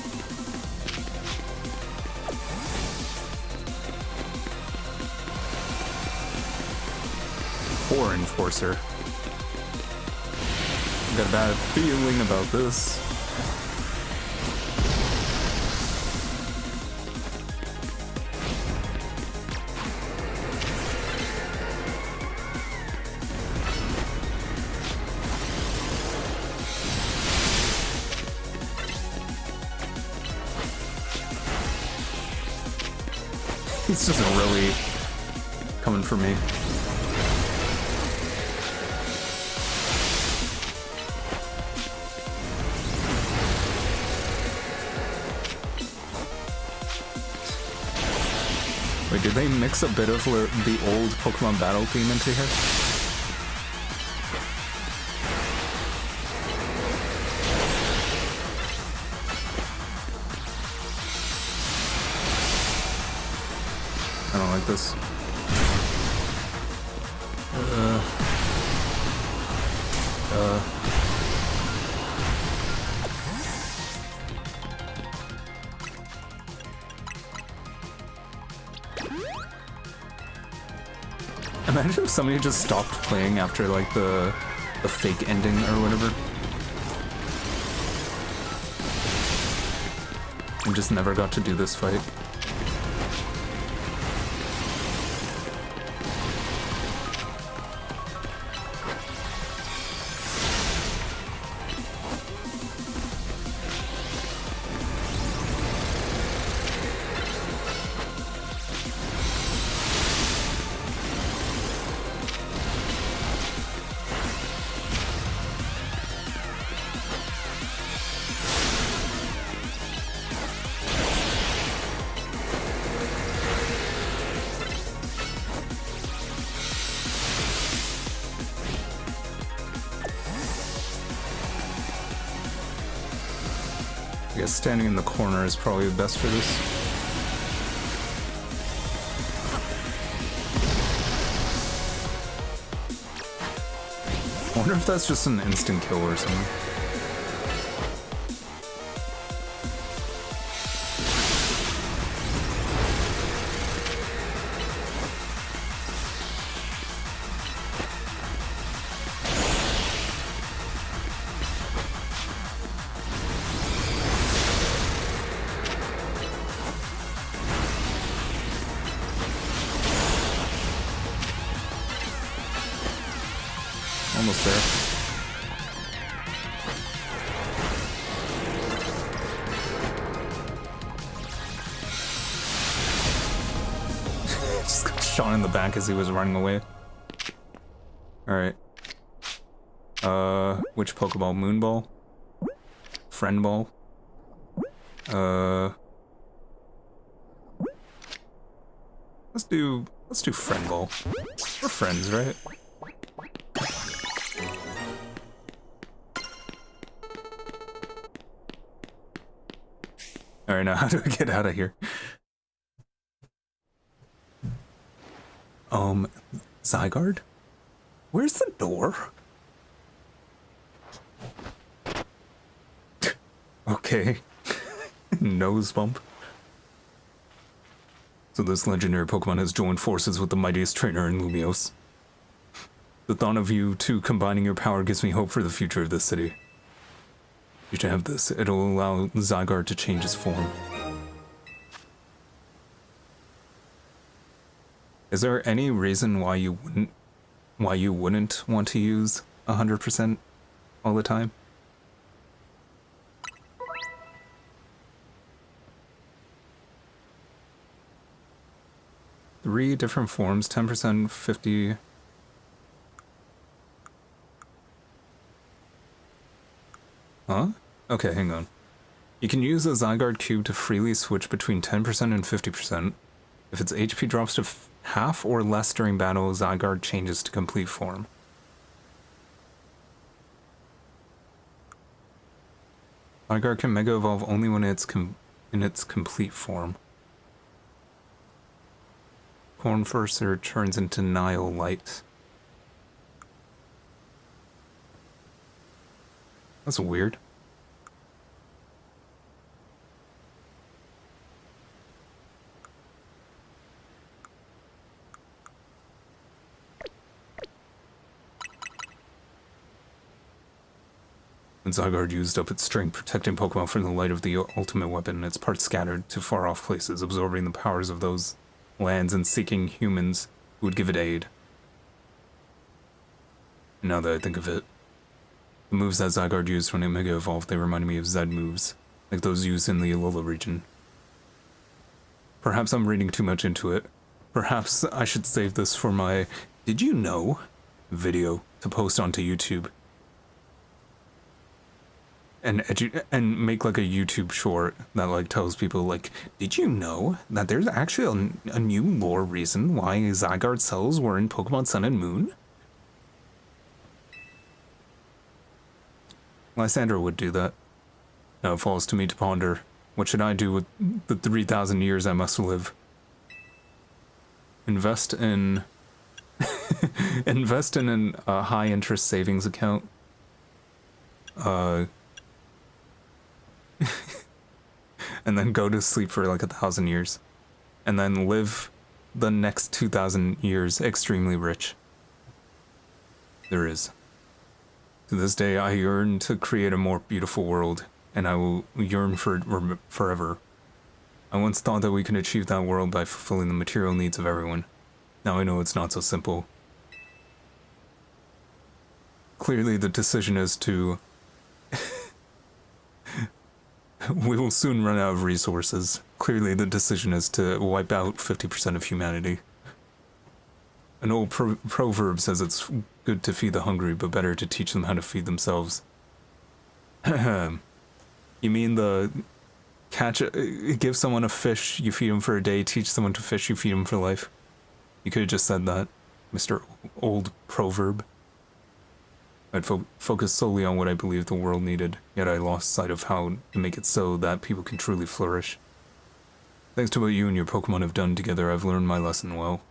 Or Enforcer. Got a bad feeling about this. He's just really coming for me. Wait, did they mix a bit of the old Pokemon battle theme into here? I don't like this. Imagine if somebody just stopped playing after like the fake ending or whatever. And just never got to do this fight. I guess standing in the corner is probably the best for this. I wonder if that's just an instant kill or something. Almost there. Just got shot in the back as he was running away. Alright. Which Pokeball? Moonball? Friend Ball? Let's do Friend Ball. We're friends, right? Alright, now how do we get out of here? Zygarde? Where's the door? Okay. Nose bump. So this legendary Pokemon has joined forces with the mightiest trainer in Lumios. The thought of you two combining your power gives me hope for the future of this city. You should have this. It'll allow Zygarde to change his form. Is there any reason why you wouldn't want to use 100% all the time? Three different forms, 10%, 50. Huh? Okay, hang on. You can use a Zygarde cube to freely switch between 10% and 50%. If its HP drops to half or less during battle, Zygarde changes to complete form. Zygarde can Mega Evolve only when it's in its complete form. Cornfurser turns into Nile Light. That's weird. When Zygarde used up its strength protecting Pokemon from the light of the ultimate weapon, its parts scattered to far-off places, absorbing the powers of those lands and seeking humans who would give it aid. Now that I think of it, the moves that Zygarde used when it Mega Evolved, they reminded me of Z moves, like those used in the Alola region. Perhaps I'm reading too much into it. Perhaps I should save this for my "Did you know?" video to post onto YouTube. And make like a YouTube short that like tells people like, did you know that there's actually a new lore reason why Zygarde cells were in Pokemon Sun and Moon? Lysandra would do that. Now it falls to me to ponder. What should I do with the 3,000 years I must live? Invest in... invest in a high-interest savings account. And then go to sleep for like 1,000 years. And then live the next 2,000 years extremely rich. There is. To this day, I yearn to create a more beautiful world, and I will yearn for it forever. I once thought that we could achieve that world by fulfilling the material needs of everyone. Now I know it's not so simple. Clearly the decision is to... we will soon run out of resources. Clearly the decision is to wipe out 50% of humanity. An old proverb says it's good to feed the hungry, but better to teach them how to feed themselves. You mean give someone a fish, you feed them for a day, teach someone to fish, you feed them for life? You could have just said that, Mr. Old Proverb. I'd focus solely on what I believed the world needed, yet I lost sight of how to make it so that people can truly flourish. Thanks to what you and your Pokemon have done together, I've learned my lesson well.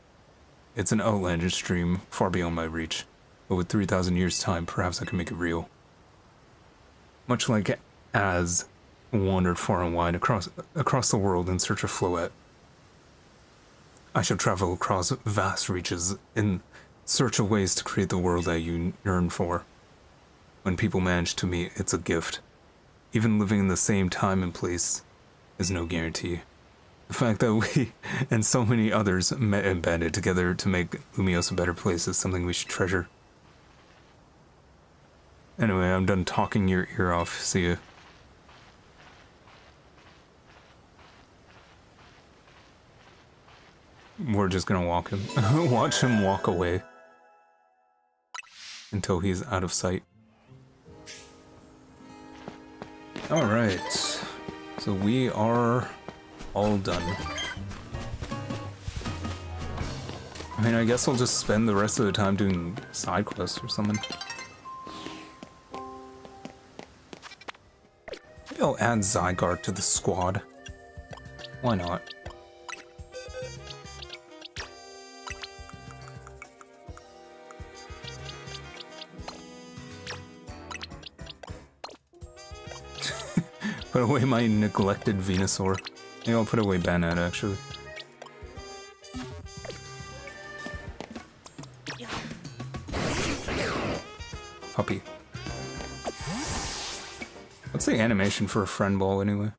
It's an outlandish dream, far beyond my reach, but with 3,000 years' time, perhaps I can make it real. Much like Az wandered far and wide across the world in search of Floette, I shall travel across vast reaches in search of ways to create the world I yearn for. When people manage to meet, it's a gift. Even living in the same time and place is no guarantee. The fact that we and so many others met and banded together to make Lumios a better place is something we should treasure. Anyway, I'm done talking your ear off. See ya. We're just gonna watch him walk away until he's out of sight. Alright, so we are all done. I mean, I guess I'll just spend the rest of the time doing side quests or something. Maybe I'll add Zygarde to the squad. Why not? Put away my neglected Venusaur. Maybe I'll put away Banette, actually. Puppy. What's the animation for a friend ball, anyway?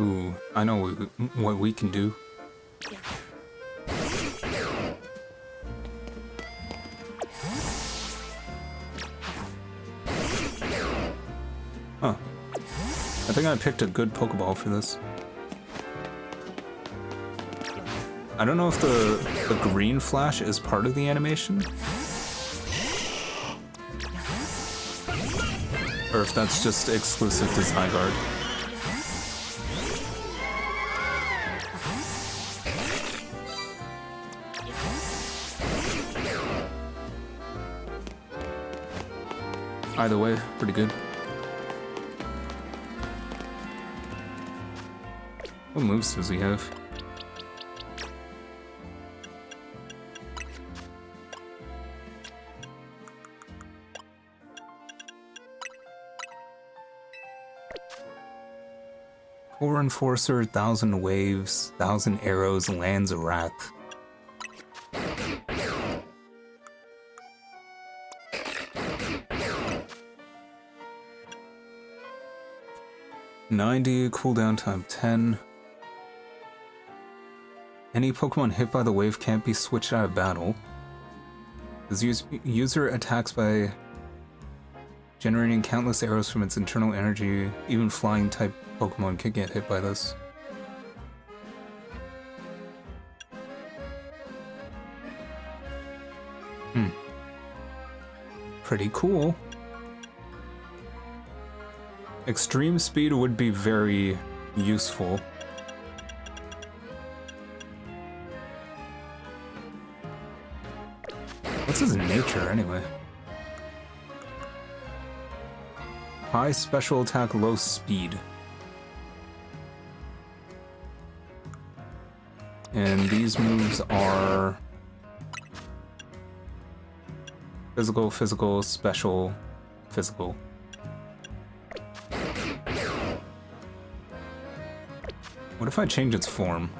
Ooh, I know what we can do. Huh. I think I picked a good Pokeball for this. I don't know if the green flash is part of the animation, or if that's just exclusive to Zygarde. Either way, pretty good. What moves does he have? Core Enforcer, 1,000 Waves, 1,000 Arrows, lands a Wrath. $90, cooldown time 10. Any Pokemon hit by the wave can't be switched out of battle. This user attacks by generating countless arrows from its internal energy. Even flying type Pokemon can get hit by this. Pretty cool. Extreme speed would be very useful. What's his nature, anyway? High special attack, low speed. And these moves are physical, physical, special, physical. What if I change its form?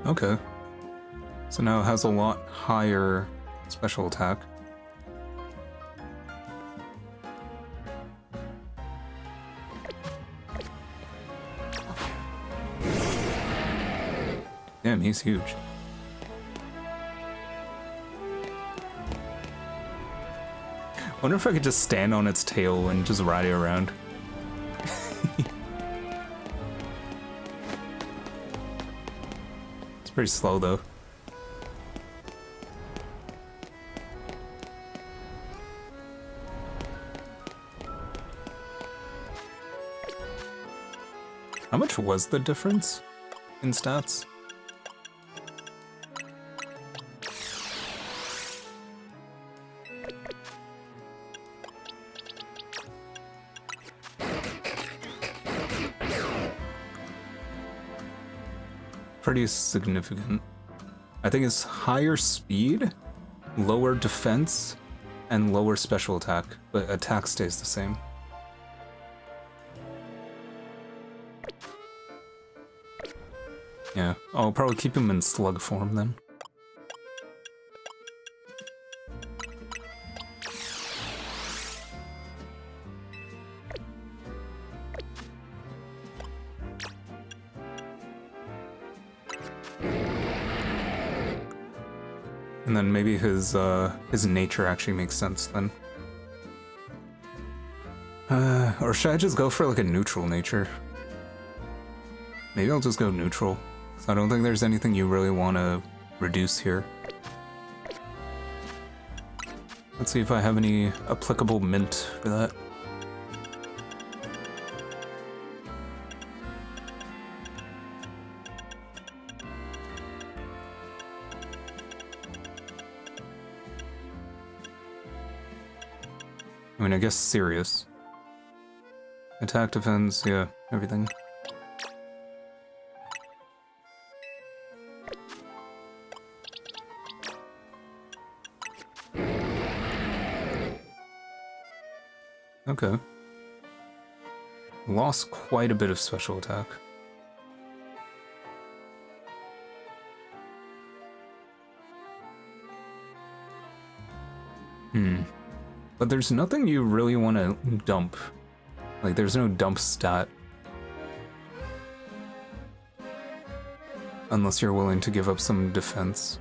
Okay. So now it has a lot higher special attack. Damn, he's huge. Wonder if I could just stand on its tail and just ride it around. It's pretty slow though. How much was the difference in stats? Pretty significant. I think it's higher speed, lower defense, and lower special attack, but attack stays the same. Yeah, I'll probably keep him in slug form then. And then maybe his nature actually makes sense then. Or should I just go for like a neutral nature? Maybe I'll just go neutral. I don't think there's anything you really want to reduce here. Let's see if I have any applicable mint for that. I mean, I guess serious. Attack, defense, yeah, everything. Okay. Lost quite a bit of special attack. But there's nothing you really want to dump. Like, there's no dump stat. Unless you're willing to give up some defense.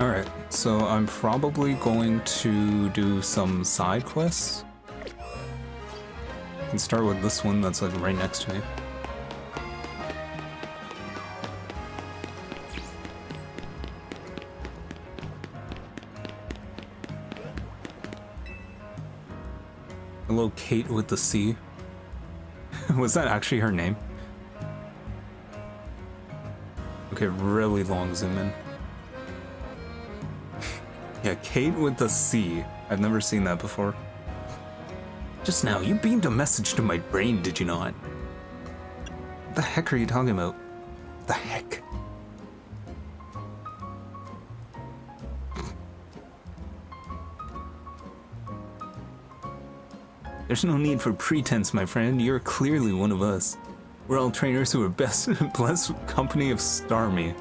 Alright, so I'm probably going to do some side quests. I can start with this one that's like right next to me. Hello, Kate with the C. Was that actually her name? Okay, really long zoom in. Yeah, Kate with the C. I've never seen that before. Just now, you beamed a message to my brain, did you not? What the heck are you talking about? What the heck? There's no need for pretense, my friend. You're clearly one of us. We're all trainers who are blessed company of Starmie.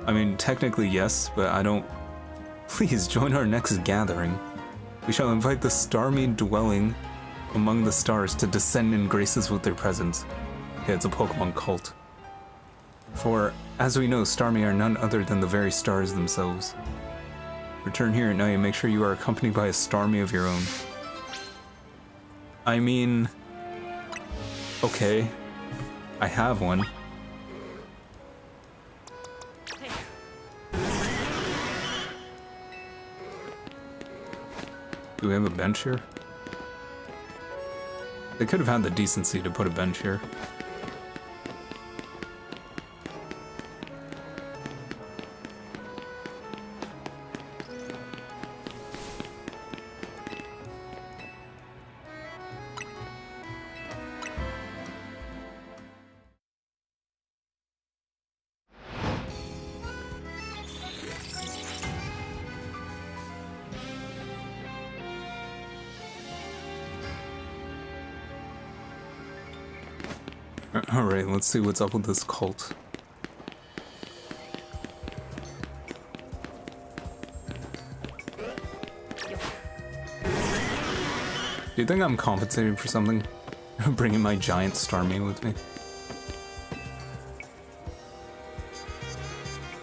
I mean, technically yes, but I don't... Please join our next gathering. We shall invite the Starmie dwelling among the stars to descend and grace us with their presence. Okay, it's a Pokemon cult. For, as we know, Starmie are none other than the very stars themselves. Return here at night and make sure you are accompanied by a Starmie of your own. I mean... Okay. I have one. Do we have a bench here? They could have had the decency to put a bench here. Alright, let's see what's up with this cult. Do you think I'm compensating for something? Bringing my giant Starmie with me?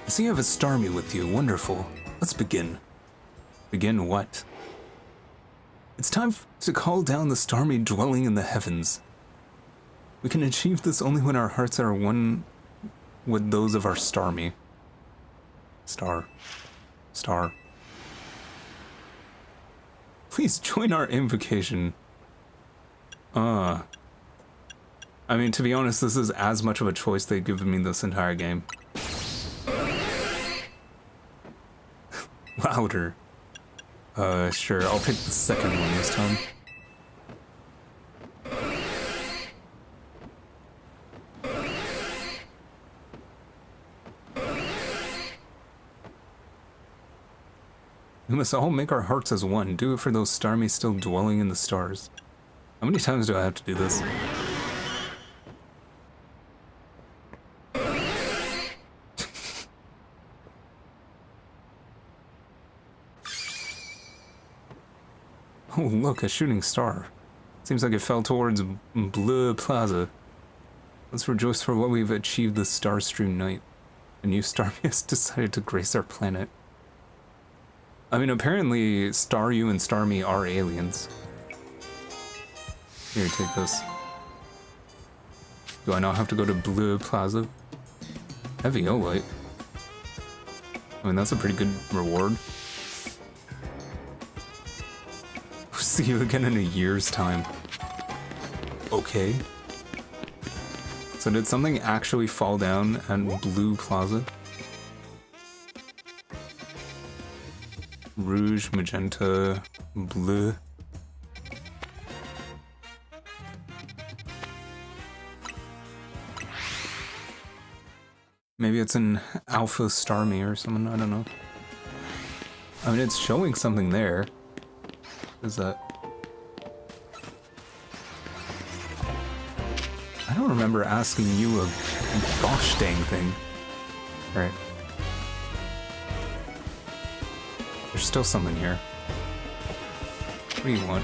I see you have a Starmie with you. Wonderful. Let's begin. Begin what? It's time to call down the Starmie dwelling in the heavens. We can achieve this only when our hearts are one with those of our Starmie. Star. Please join our invocation. I mean, to be honest, this is as much of a choice they've given me this entire game. Louder. Sure, I'll pick the second one this time. We must all make our hearts as one. Do it for those Starmie still dwelling in the stars. How many times do I have to do this? Oh, look, a shooting star. Seems like it fell towards Bleu Plaza. Let's rejoice for what we've achieved this Starstream night. A new Starmie has decided to grace our planet. I mean, apparently Staryu and Starmie are aliens. Here, take this. Do I now have to go to Bleu Plaza? Heavy Olite. I mean, that's a pretty good reward. See you again in a year's time. Okay. So did something actually fall down at Blue Plaza? Rouge, magenta, bleu. Maybe it's an alpha Starmie or something, I don't know. I mean, it's showing something there. What is that? I don't remember asking you a gosh dang thing. Alright. There's still something here. What do you want?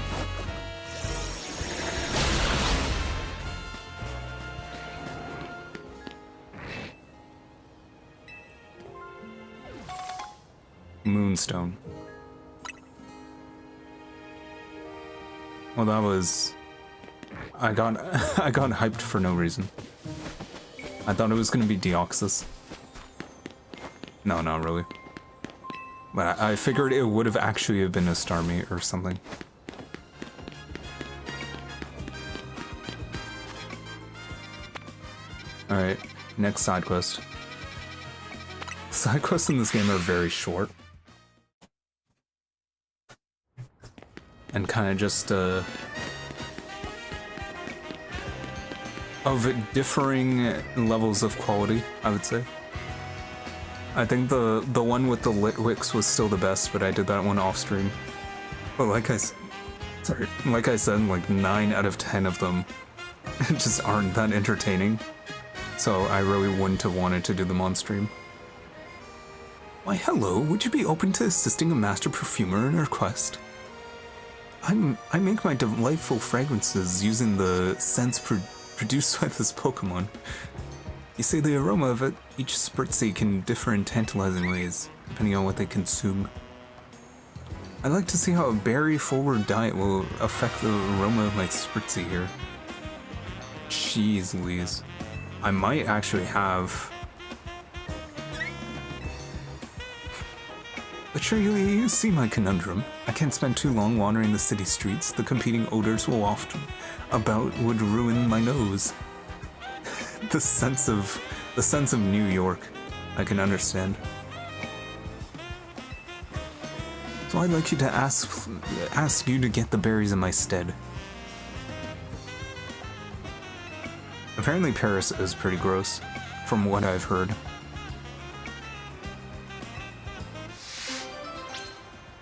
Moonstone. Well, that was... I got hyped for no reason. I thought it was gonna be Deoxys. No, not really. But I figured it would have actually been a Starmie or something. Alright, next side quest. Side quests in this game are very short. and kind of just of differing levels of quality, I would say. I think the one with the lit wicks was still the best, but I did that one off stream. But like I said, like 9 out of 10 of them just aren't that entertaining. So I really wouldn't have wanted to do them on stream. Why hello, would you be open to assisting a master perfumer in her quest? I make my delightful fragrances using the scents produced by this Pokemon. You see, the aroma of each Spritzy can differ in tantalizing ways, depending on what they consume. I'd like to see how a berry-forward diet will affect the aroma of my Spritzy here. Jeez Louise. I might actually have... But sure, you see my conundrum. I can't spend too long wandering the city streets. The competing odors will waft about would ruin my nose. the sense of New York, I can understand. So I'd like you to ask you to get the berries in my stead. Apparently Paris is pretty gross, from what I've heard.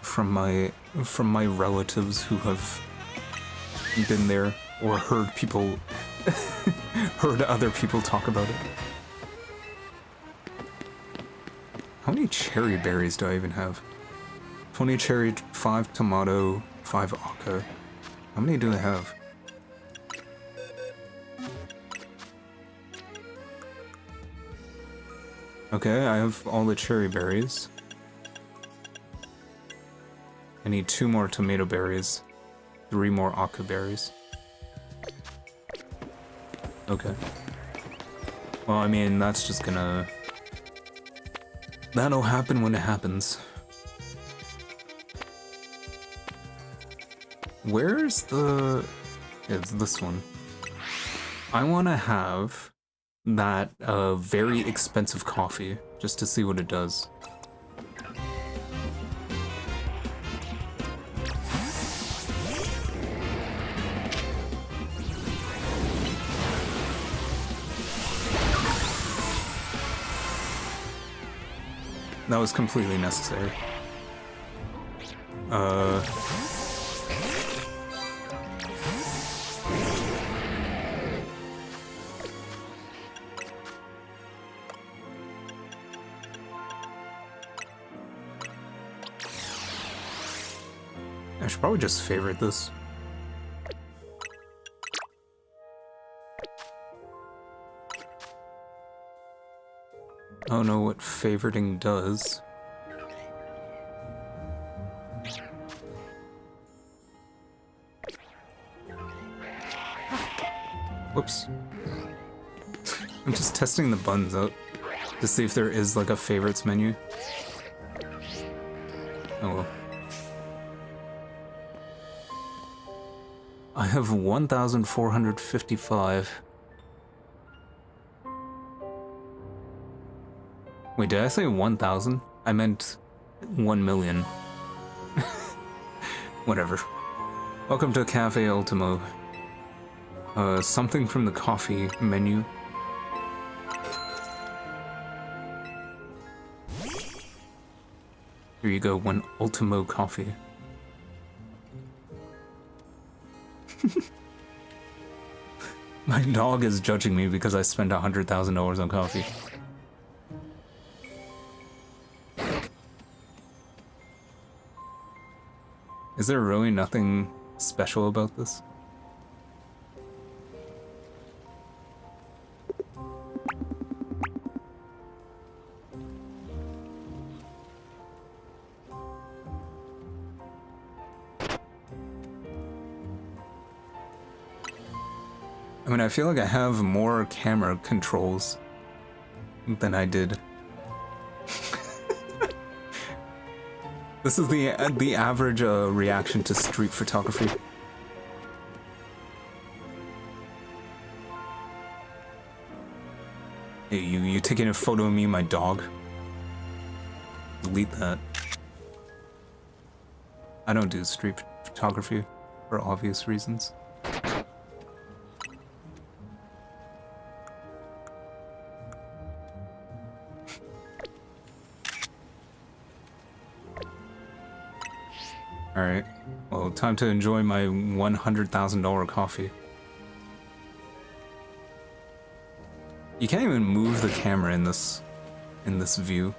From my relatives who have been there or heard other people talk about it. How many cherry berries do I even have? 20 cherry, 5 tomato, 5 aka. How many do I have? Okay, I have all the cherry berries. I need 2 more tomato berries, 3 more aka berries. Okay. Well, I mean, that's just gonna... That'll happen when it happens. Where's the... It's this one. I want to have that very expensive coffee, just to see what it does. That was completely necessary. I should probably just favorite this. I don't know what favoriting does. Whoops. I'm just testing the buttons out to see if there is like a favorites menu. Oh well. I have 1,455. Wait, did I say 1,000? I meant 1 million. Whatever. Welcome to Cafe Ultimo. Something from the coffee menu. Here you go, 1 Ultimo coffee. My dog is judging me because I spent $100,000 on coffee. Is there really nothing special about this? I mean, I feel like I have more camera controls than I did. This is the average reaction to street photography. Hey, you taking a photo of me and my dog? Delete that. I don't do street photography for obvious reasons. Alright, well, time to enjoy my $100,000 coffee. You can't even move the camera in this view.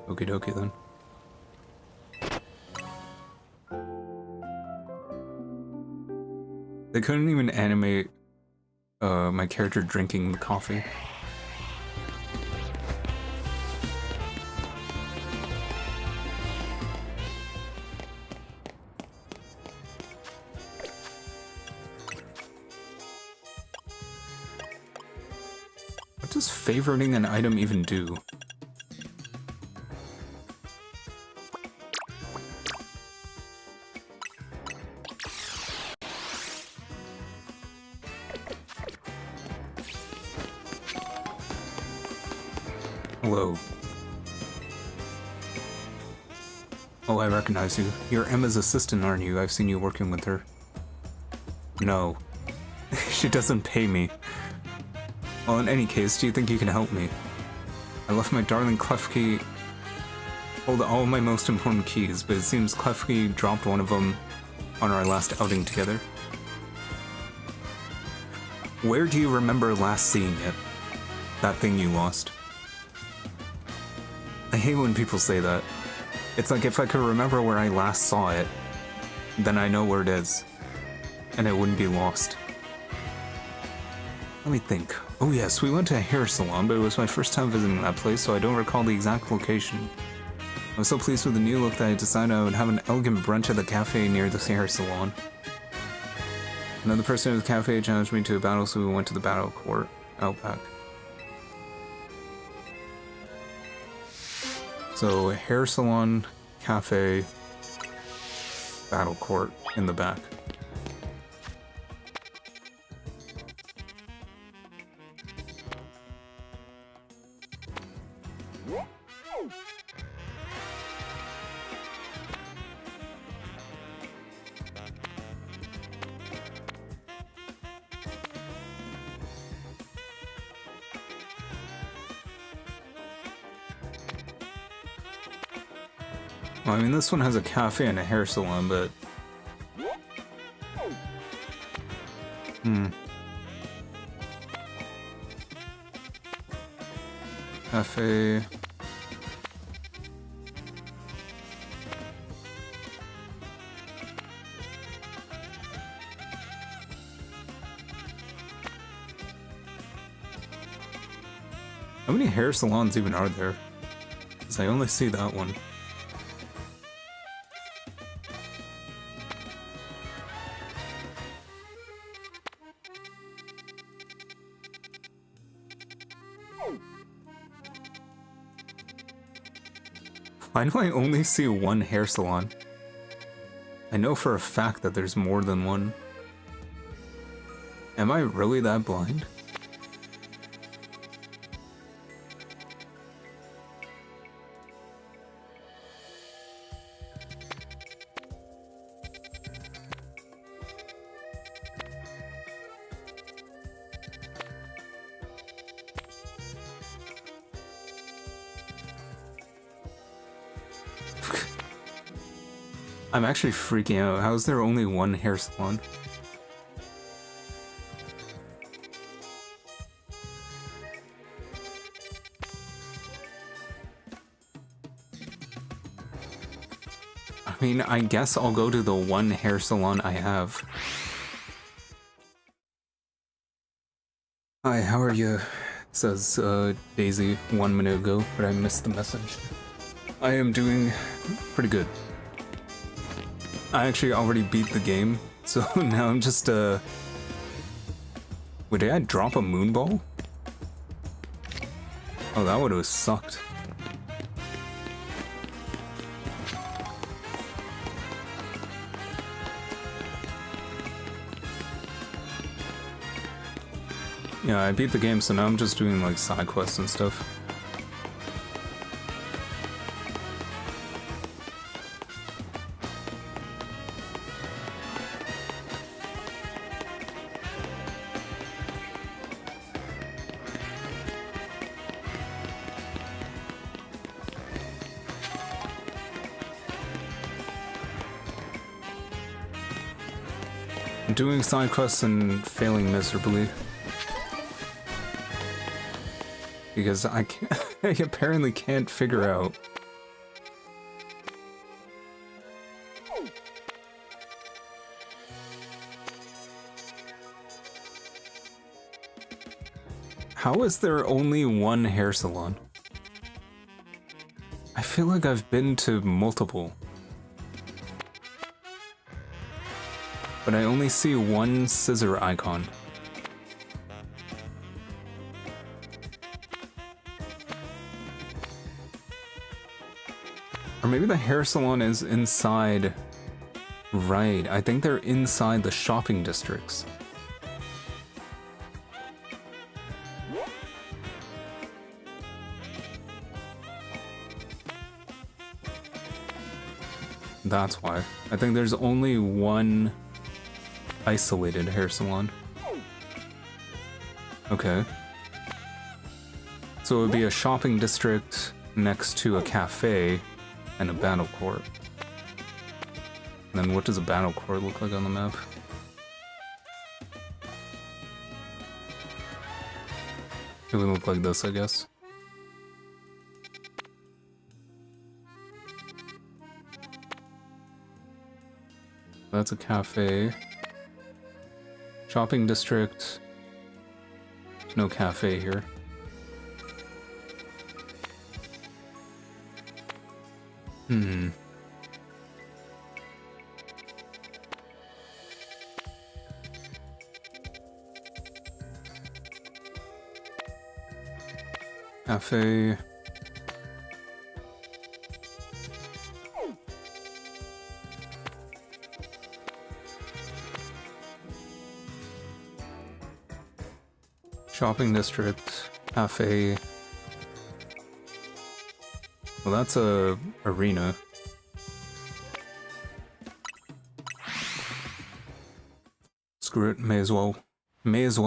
Okie dokie then. They couldn't even animate my character drinking the coffee. What does favoriting an item even do? Hello. Oh, I recognize you. You're Emma's assistant, aren't you? I've seen you working with her. No. She doesn't pay me. Well, in any case, do you think you can help me? I left my darling Klefki hold all my most important keys, but it seems Klefki dropped one of them on our last outing together. Where do you remember last seeing it? That thing you lost? I hate when people say that. It's like if I could remember where I last saw it, then I know where it is, and it wouldn't be lost. Let me think. Oh yes, we went to a hair salon, but it was my first time visiting that place, so I don't recall the exact location. I was so pleased with the new look that I decided I would have an elegant brunch at the cafe near the hair salon. Another person at the cafe challenged me to a battle, so we went to the battle court out back. So, hair salon, cafe, battle court in the back. Well, I mean, this one has a cafe and a hair salon, but... Cafe... How many hair salons even are there? Because I only see that one. Why do I only see one hair salon? I know for a fact that there's more than one. Am I really that blind? I'm actually freaking out. How is there only one hair salon? I mean, I guess I'll go to the one hair salon I have. Hi, how are you? Says Daisy 1 minute ago, but I missed the message. I am doing pretty good. I actually already beat the game, so now I'm just, Wait, did I drop a moon ball? Oh, that would have sucked. Yeah, I beat the game, so now I'm just doing like side quests and stuff. Doing side quests and failing miserably. Because I apparently can't figure out how is there only one hair salon? I feel like I've been to multiple. But I only see one scissor icon. Or maybe the hair salon is inside. Right, I think they're inside the shopping districts. That's why. I think there's only one isolated hair salon. Okay. So it would be a shopping district next to a cafe and a battle court. And then what does a battle court look like on the map? It would look like this, I guess. That's a cafe. Shopping district. No cafe here. Cafe. Shopping district, cafe. Well, that's a arena. Screw it, may as well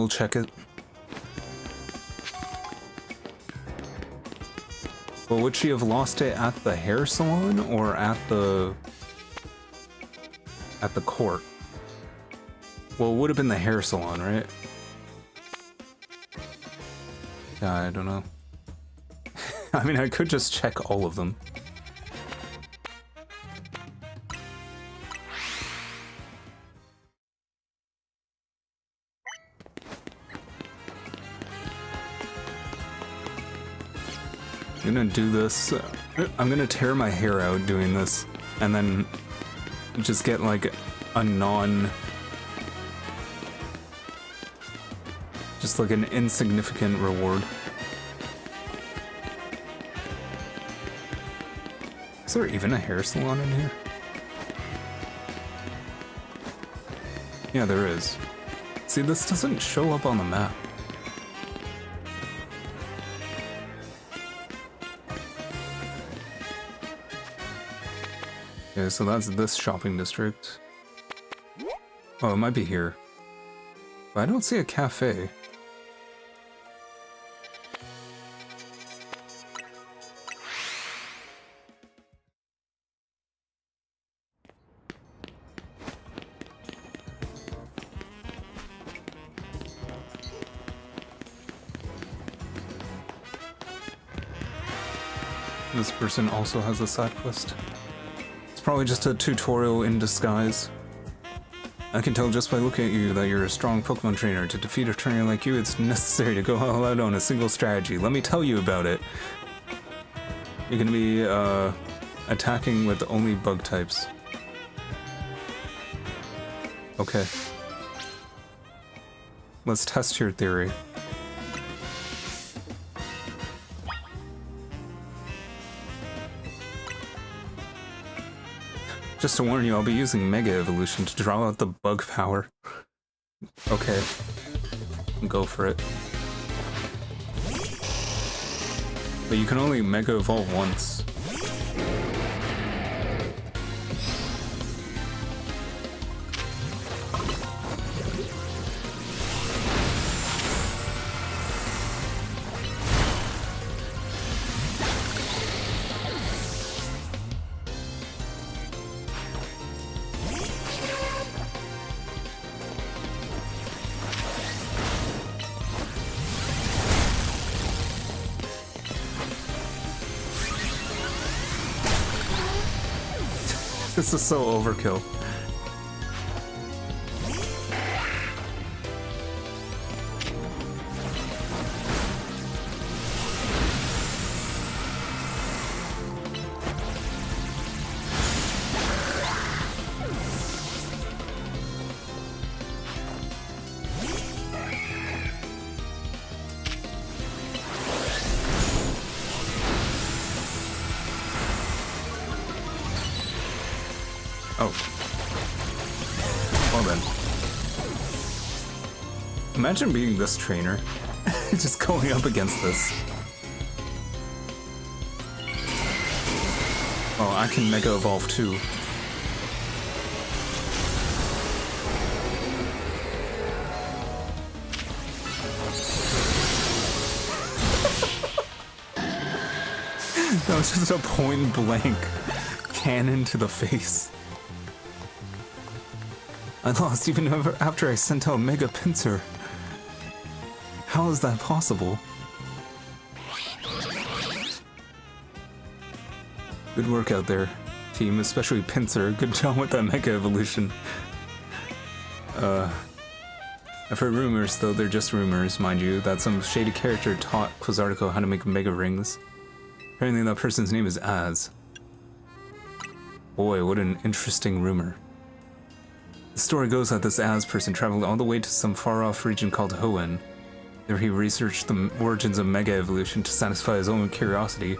check it. Well, would she have lost it at the hair salon or at the court? Well, it would have been the hair salon, right? Yeah, I don't know. I mean, I could just check all of them. I'm gonna do this. I'm gonna tear my hair out doing this, and then just get like a just like an insignificant reward. Is there even a hair salon in here? Yeah, there is. See, this doesn't show up on the map. Okay, so that's this shopping district. Oh, it might be here. But I don't see a cafe. This person also has a side quest. It's probably just a tutorial in disguise. I can tell just by looking at you that you're a strong Pokemon trainer. To defeat a trainer like you, it's necessary to go all out on a single strategy. Let me tell you about it. You're gonna be attacking with only bug types. Okay. Let's test your theory. Just to warn you, I'll be using Mega Evolution to draw out the bug power. Okay. Go for it. But you can only Mega Evolve once. This is so overkill. Oh. Well then. Imagine being this trainer. Just going up against this. Oh, I can Mega Evolve too. That was just a point blank cannon to the face. I lost even after I sent out Mega Pincer. How is that possible? Good work out there, team, especially Pincer. Good job with that Mega Evolution. I've heard rumors, though they're just rumors, mind you, that some shady character taught Quasartico how to make Mega Rings. Apparently that person's name is Az. Boy, what an interesting rumor. The story goes that this Az person traveled all the way to some far-off region called Hoenn. There he researched the origins of Mega Evolution to satisfy his own curiosity.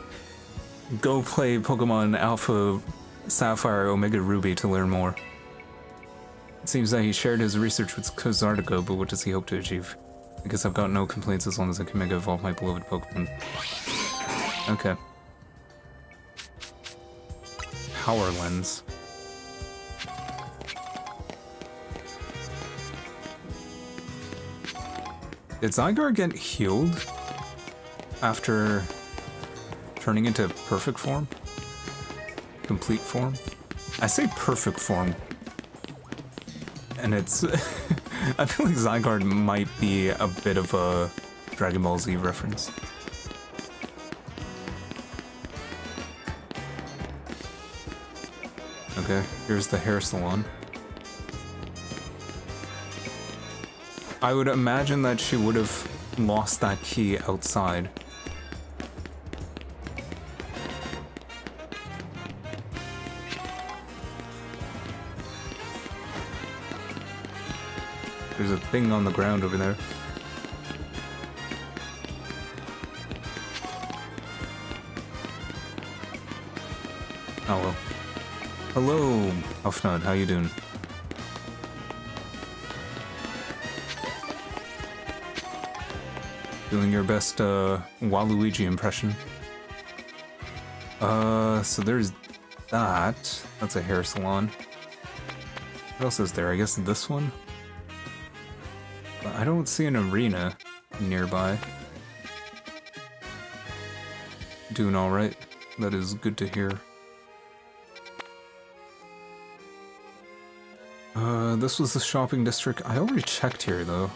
Go play Pokemon Alpha Sapphire Omega Ruby to learn more. It seems that he shared his research with Quasartico, but what does he hope to achieve? I guess I've got no complaints as long as I can Mega Evolve my beloved Pokemon. Okay. Power Lens. Did Zygarde get healed after turning into perfect form? Complete form? I say perfect form. And it's... I feel like Zygarde might be a bit of a Dragon Ball Z reference. Okay, here's the hair salon. I would imagine that she would have lost that key outside. There's a thing on the ground over there. Oh well. Hello, Elfnod, how you doing? Doing your best Waluigi impression. So there's that. That's a hair salon. What else is there? I guess this one? But I don't see an arena nearby. Doing alright. That is good to hear. This was the shopping district. I already checked here though.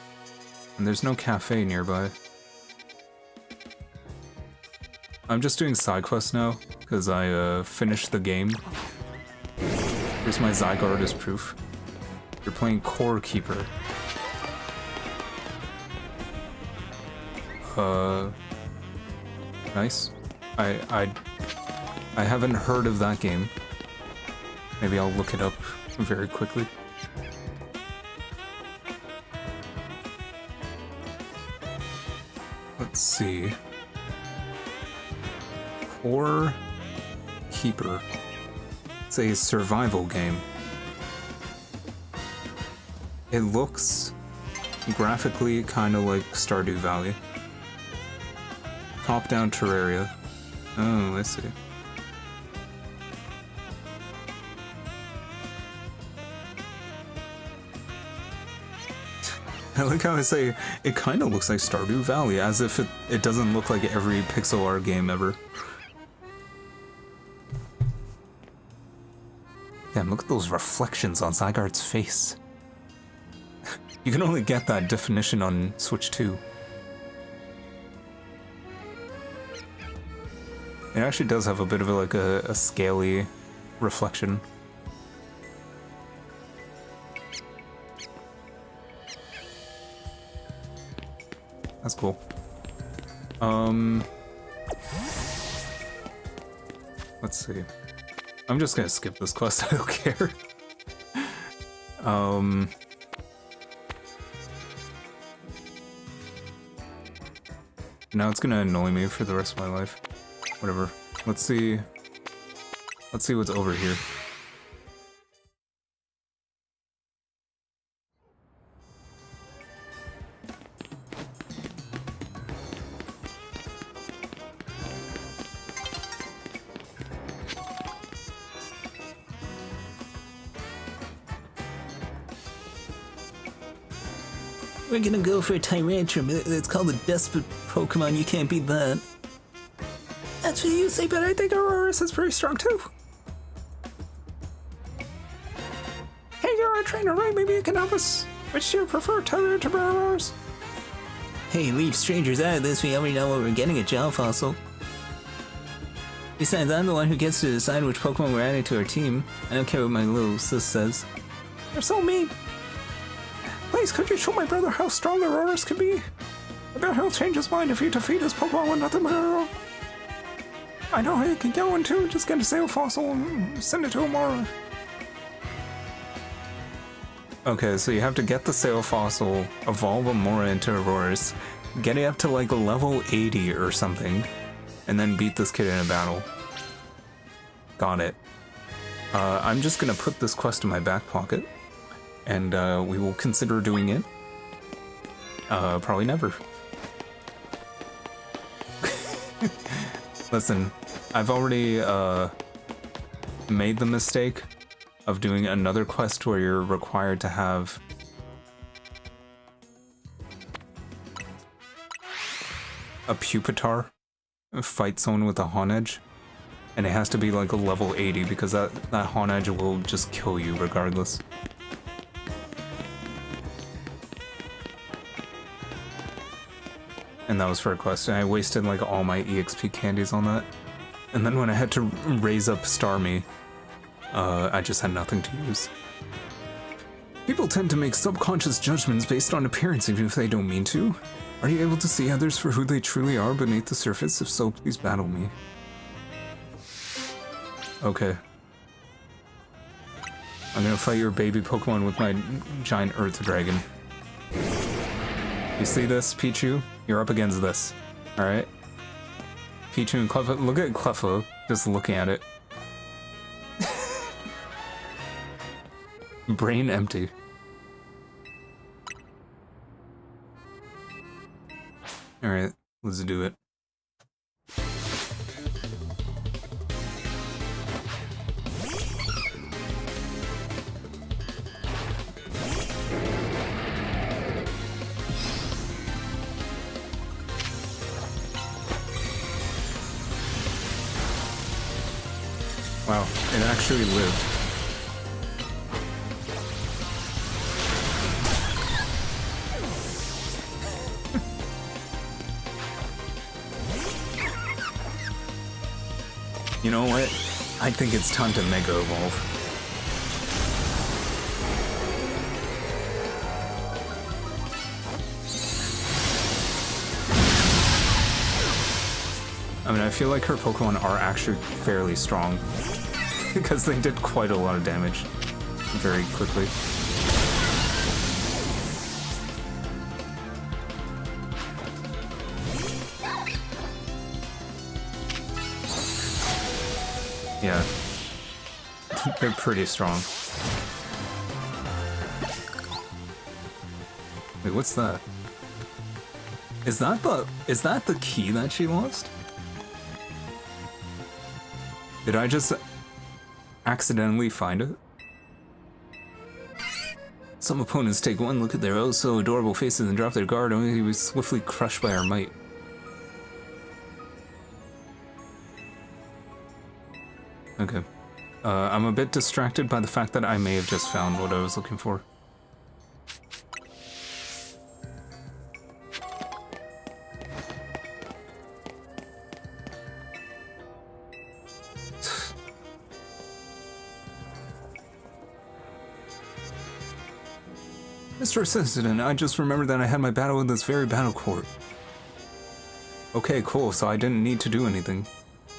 And there's no cafe nearby. I'm just doing side quests now, because I finished the game. Here's my Zygarde as proof. You're playing Core Keeper. Nice. I haven't heard of that game. Maybe I'll look it up very quickly. Let's see. Core Keeper. It's a survival game. It looks graphically kind of like Stardew Valley. Top-down Terraria. Oh, I see. I like how I say it kind of looks like Stardew Valley, as if it doesn't look like every pixel art game ever. Damn, look at those reflections on Zygarde's face. You can only get that definition on Switch 2. It actually does have a bit of a scaly reflection. That's cool. Let's see. I'm just gonna skip this quest, I don't care. Now it's gonna annoy me for the rest of my life. Whatever. Let's see what's over here. We're gonna go for a Tyrantrum. It's called a Desperate Pokemon. You can't beat that. That's what you say, but I think Aurora's is pretty strong too. Hey, you're a trainer, right? Maybe you can help us. Which do you prefer, Tyrantrum or Aurora's? Hey, leave strangers out of this. We already know what we're getting, a gel fossil. Besides, I'm the one who gets to decide which Pokemon we're adding to our team. I don't care what my little sis says. You're so mean. Please, could you show my brother how strong Aurora's can be? I bet he'll change his mind if you defeat his Pokemon with nothing but Aurora. I know how you can get one too, just get a Sail Fossil and send it to Amara. Okay, so you have to get the Sail Fossil, evolve Amora into Aurora's, get it up to like a level 80 or something, and then beat this kid in a battle. Got it. I'm just gonna put this quest in my back pocket, and we will consider doing it. Probably never. Listen, I've already made the mistake of doing another quest where you're required to have a Pupitar fight someone with a Honedge, and it has to be like a level 80 because that Honedge will just kill you regardless. And that was for a quest, and I wasted like all my EXP candies on that. And then when I had to raise up Starmie, I just had nothing to use. People tend to make subconscious judgments based on appearance even if they don't mean to. Are you able to see others for who they truly are beneath the surface? If so, please battle me. Okay. I'm gonna fight your baby Pokemon with my giant Earth Dragon. You see this, Pichu? You're up against this. Alright? Pichu and Cleffa. Look at Cleffa, just looking at it. Brain empty. Alright, let's do it. Wow, it actually lived. You know what? I think it's time to Mega Evolve. I mean, I feel like her Pokemon are actually fairly strong because they did quite a lot of damage very quickly. Yeah, they're pretty strong. Wait, what's that? Is that the key that she lost? Did I just accidentally find it? Some opponents take one look at their oh so adorable faces and drop their guard, only to be swiftly crushed by our might. Okay. I'm a bit distracted by the fact that I may have just found what I was looking for. Mr. Assistant, I just remembered that I had my battle in this very battle court. Okay, cool, so I didn't need to do anything.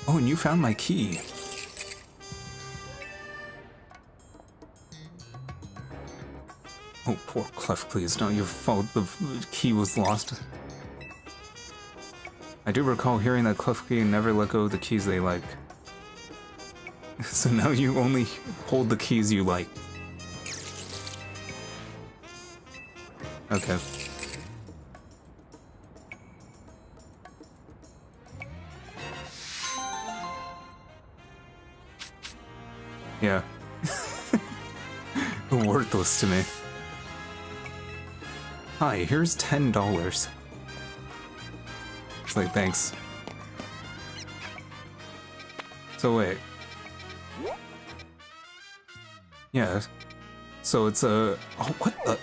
Oh, and you found my key. Oh, poor Clefclee, it's not your fault the key was lost. I do recall hearing that Clefclee never let go of the keys they like. So now you only hold the keys you like. Okay. Yeah. Worthless to me. Hi, here's $10. It's like, thanks. So wait. Yeah. So it's a... Oh, what the...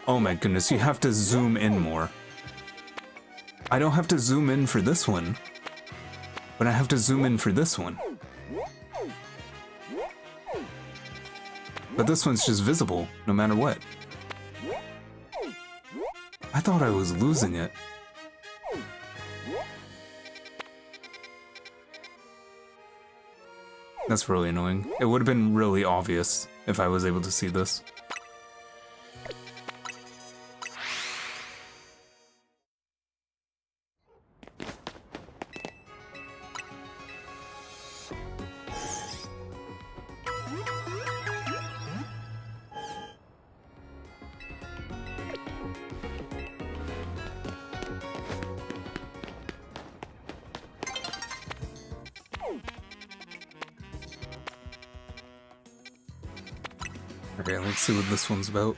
Oh my goodness, you have to zoom in more. I don't have to zoom in for this one, but I have to zoom in for this one. But this one's just visible, no matter what. I thought I was losing it. That's really annoying. It would have been really obvious if I was able to see this. Okay, let's see what this one's about.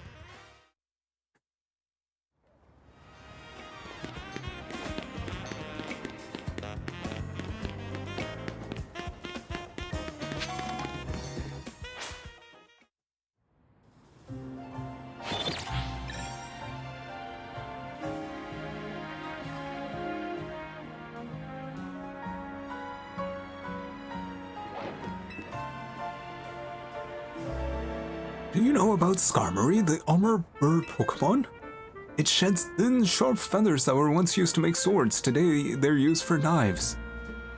Do you know about Skarmory, the armor bird Pokemon? It sheds thin, sharp feathers that were once used to make swords. Today, they're used for knives.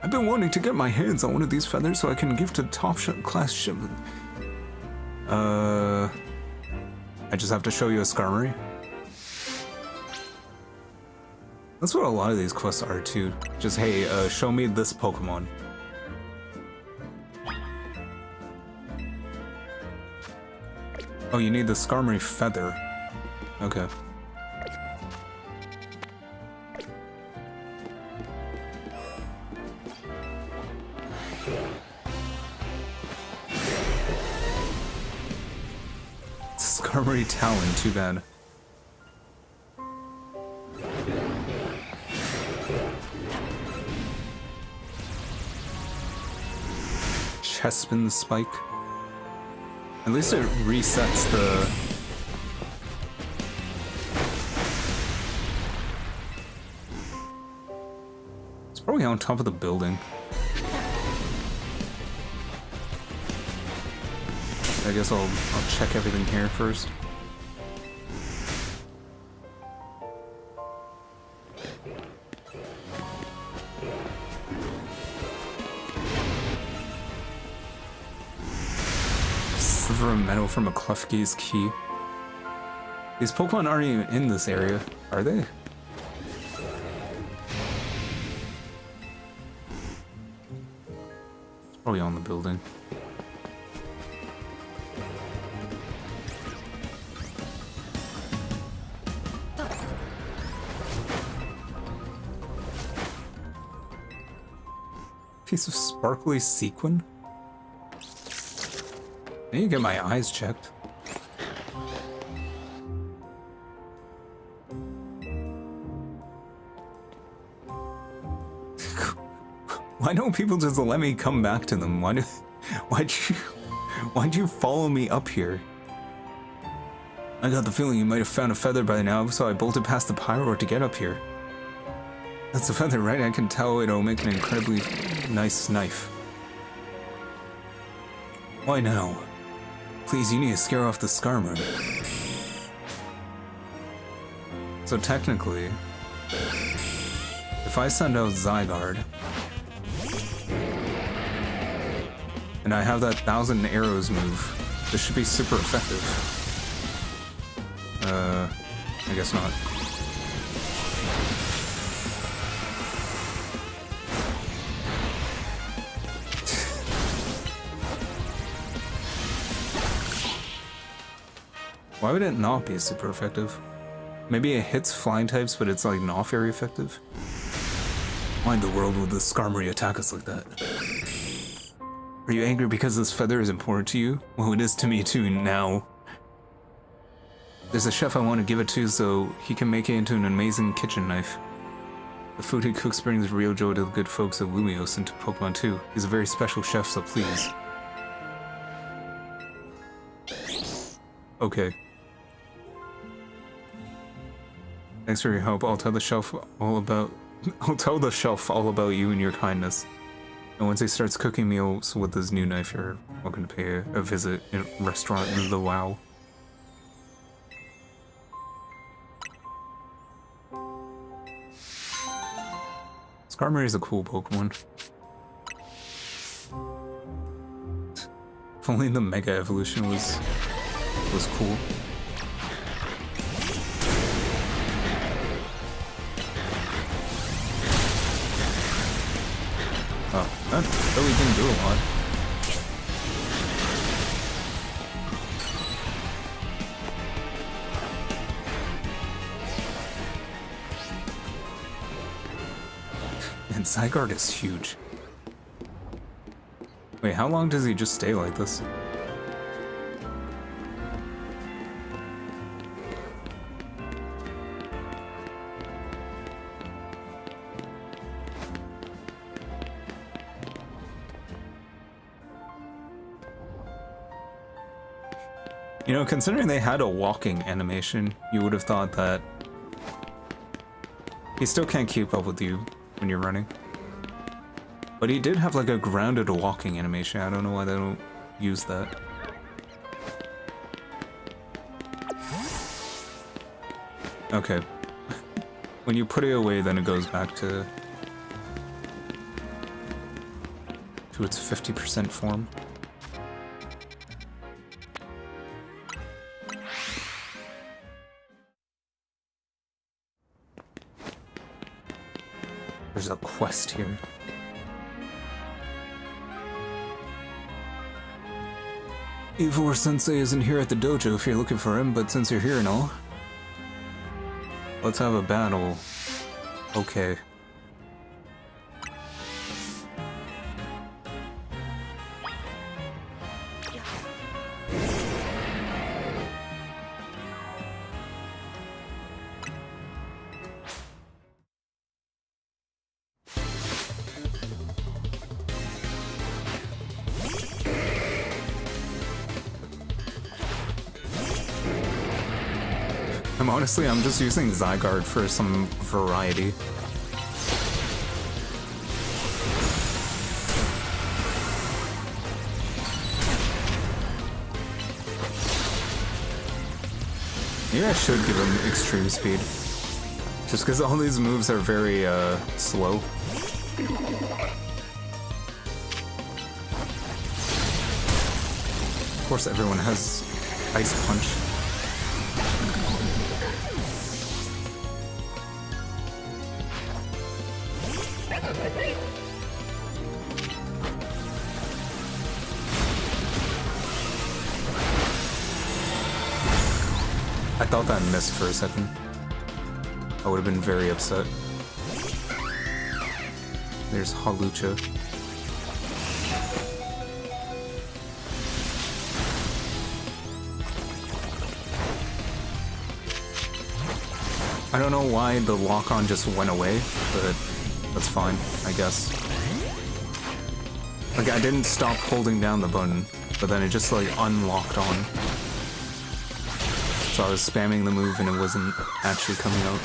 I've been wanting to get my hands on one of these feathers so I can give to top class shipment. I just have to show you a Skarmory? That's what a lot of these quests are too. Just, hey, show me this Pokemon. Oh, you need the Skarmory feather. Okay. Skarmory Talon, too bad. Chespin Spike. At least it resets the... It's probably on top of the building. I guess I'll check everything here first. Sliver of metal from a Klefki's key. These Pokemon aren't even in this area, are they? It's probably on the building. Piece of sparkly sequin? I need to get my eyes checked. Why don't people just let me come back to them? Why'd you follow me up here? I got the feeling you might have found a feather by now, so I bolted past the pyro to get up here. That's a feather, right? I can tell it'll make an incredibly nice knife. Why now? Please, you need to scare off the Skarmory. So technically, if I send out Zygarde, and I have that 1,000 arrows move, this should be super effective. I guess not. Why would it not be super effective? Maybe it hits flying types, but it's like not very effective? Why in the world would the Skarmory attack us like that? Are you angry because this feather is important to you? Well, it is to me too now. There's a chef I want to give it to so he can make it into an amazing kitchen knife. The food he cooks brings real joy to the good folks of Lumios and to Pokemon too. He's a very special chef, so please. Okay. Thanks for your help. I'll tell the shelf all about you and your kindness. And once he starts cooking meals with his new knife, you're welcome to pay a visit in a restaurant in the WoW. Skarmory is a cool Pokemon. If only the Mega Evolution was cool. Oh, that really didn't do a lot. And Zygarde is huge. Wait, how long does he just stay like this? You know, considering they had a walking animation, you would have thought that he still can't keep up with you when you're running. But he did have like a grounded walking animation. I don't know why they don't use that. Okay. When you put it away, then it goes back to its 50% form. There's a quest here. Ivor Sensei isn't here at the dojo if you're looking for him, but since you're here and all, let's have a battle. Okay. Honestly, I'm just using Zygarde for some variety. Maybe I should give him extreme speed. Just because all these moves are very, slow. Of course, everyone has Ice Punch. I thought that missed for a second. I would have been very upset. There's Hawlucha. I don't know why the lock-on just went away, but that's fine, I guess. Like, I didn't stop holding down the button, but then it just, like, unlocked on. So I was spamming the move and it wasn't actually coming out.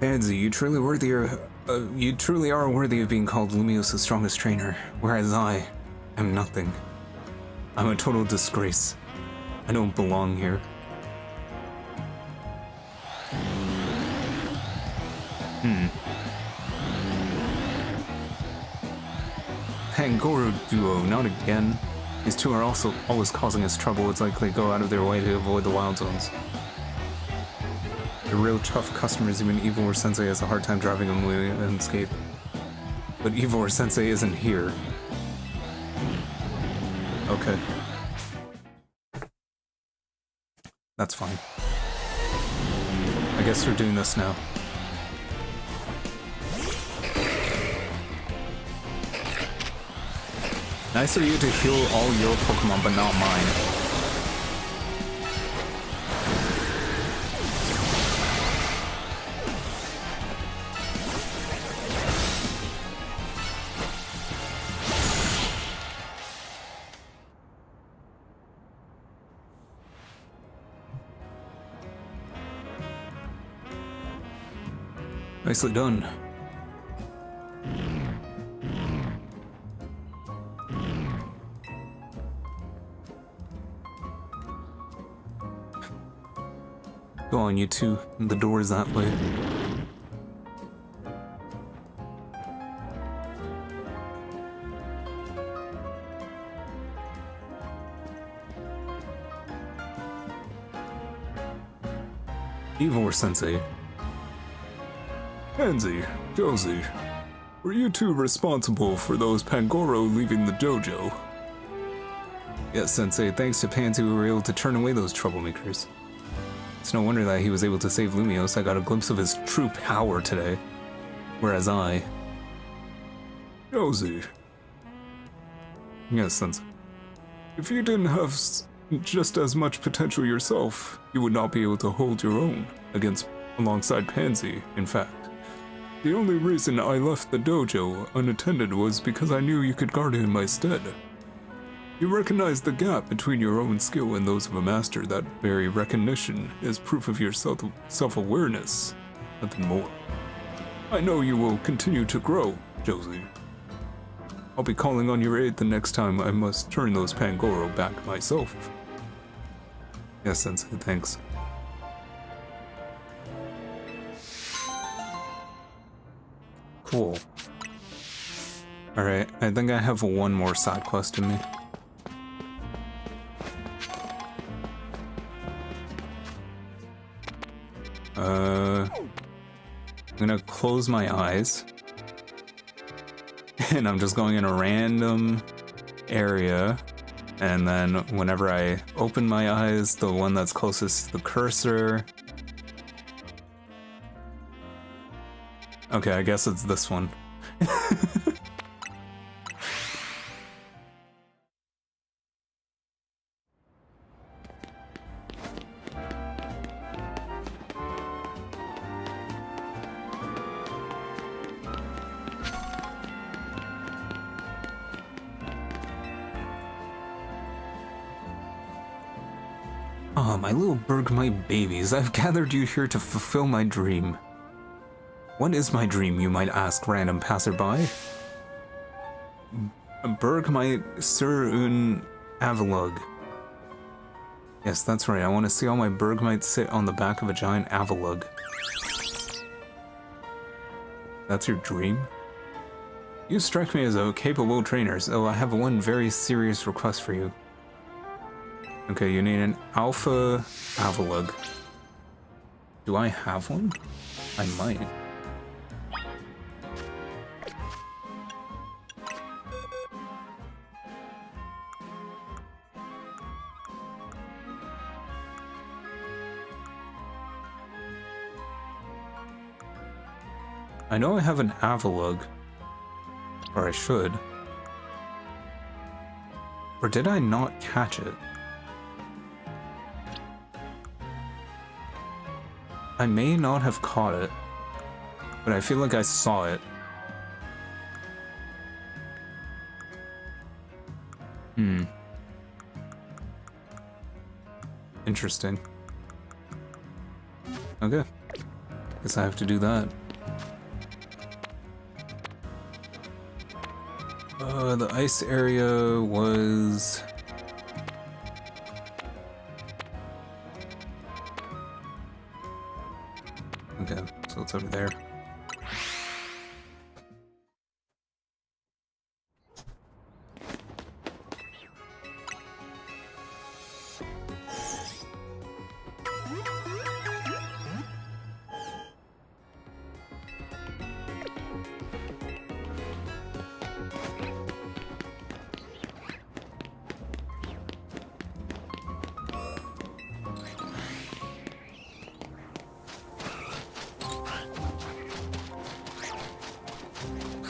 Pansy, you truly are worthy of being called Lumios' strongest trainer, whereas I am nothing. I'm a total disgrace. I don't belong here. Pangoro duo, not again. These two are also always causing us trouble. It's like they go out of their way to avoid the wild zones. They're real tough customers. Even Evil Sensei has a hard time driving them away and escape. But Evil Sensei isn't here. Okay. That's fine. I guess we're doing this now. Nice of you to heal all your Pokemon, but not mine. Nicely done. Go on, you two. The door is that way. Evil Sensei. Pansy, Josie, were you two responsible for those Pangoro leaving the dojo? Yes, Sensei, thanks to Pansy we were able to turn away those troublemakers. It's no wonder that he was able to save Lumios. I got a glimpse of his true power today. Whereas I... Josie. Yes, Sensei. If you didn't have just as much potential yourself, you would not be able to hold your own alongside Pansy, in fact. The only reason I left the dojo unattended was because I knew you could guard it in my stead. You recognize the gap between your own skill and those of a master. That very recognition is proof of your self-awareness, nothing more. I know you will continue to grow, Josie. I'll be calling on your aid the next time I must turn those Pangoro back myself. Yes, Sensei, thanks. Cool. Alright, I think I have one more side quest in me. I'm gonna close my eyes. And I'm just going in a random area. And then whenever I open my eyes, the one that's closest to the cursor. Okay, I guess it's this one. Ah, my little Bergmite babies, I've gathered you here to fulfill my dream. What is my dream, you might ask, random passerby? Bergmite sur un Avalug. Yes, that's right, I want to see all my Bergmites sit on the back of a giant Avalug. That's your dream? You strike me as a capable trainer, so I have one very serious request for you. Okay, you need an Alpha Avalug. Do I have one? I might. I know I have an Avalug. Or I should. Or did I not catch it? I may not have caught it, but I feel like I saw it. Interesting. Okay. Guess I have to do that. The ice area was... Okay, so it's over there.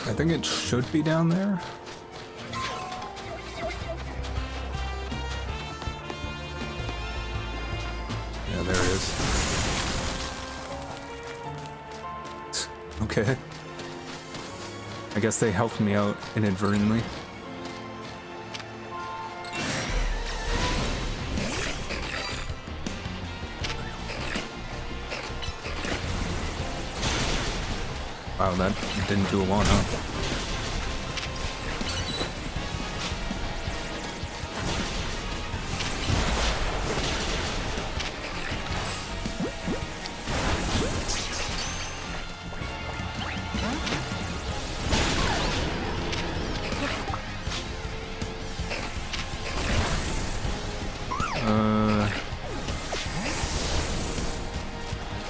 I think it should be down there. Yeah, there it is. Okay. I guess they helped me out inadvertently. Wow, that didn't do a lot, huh?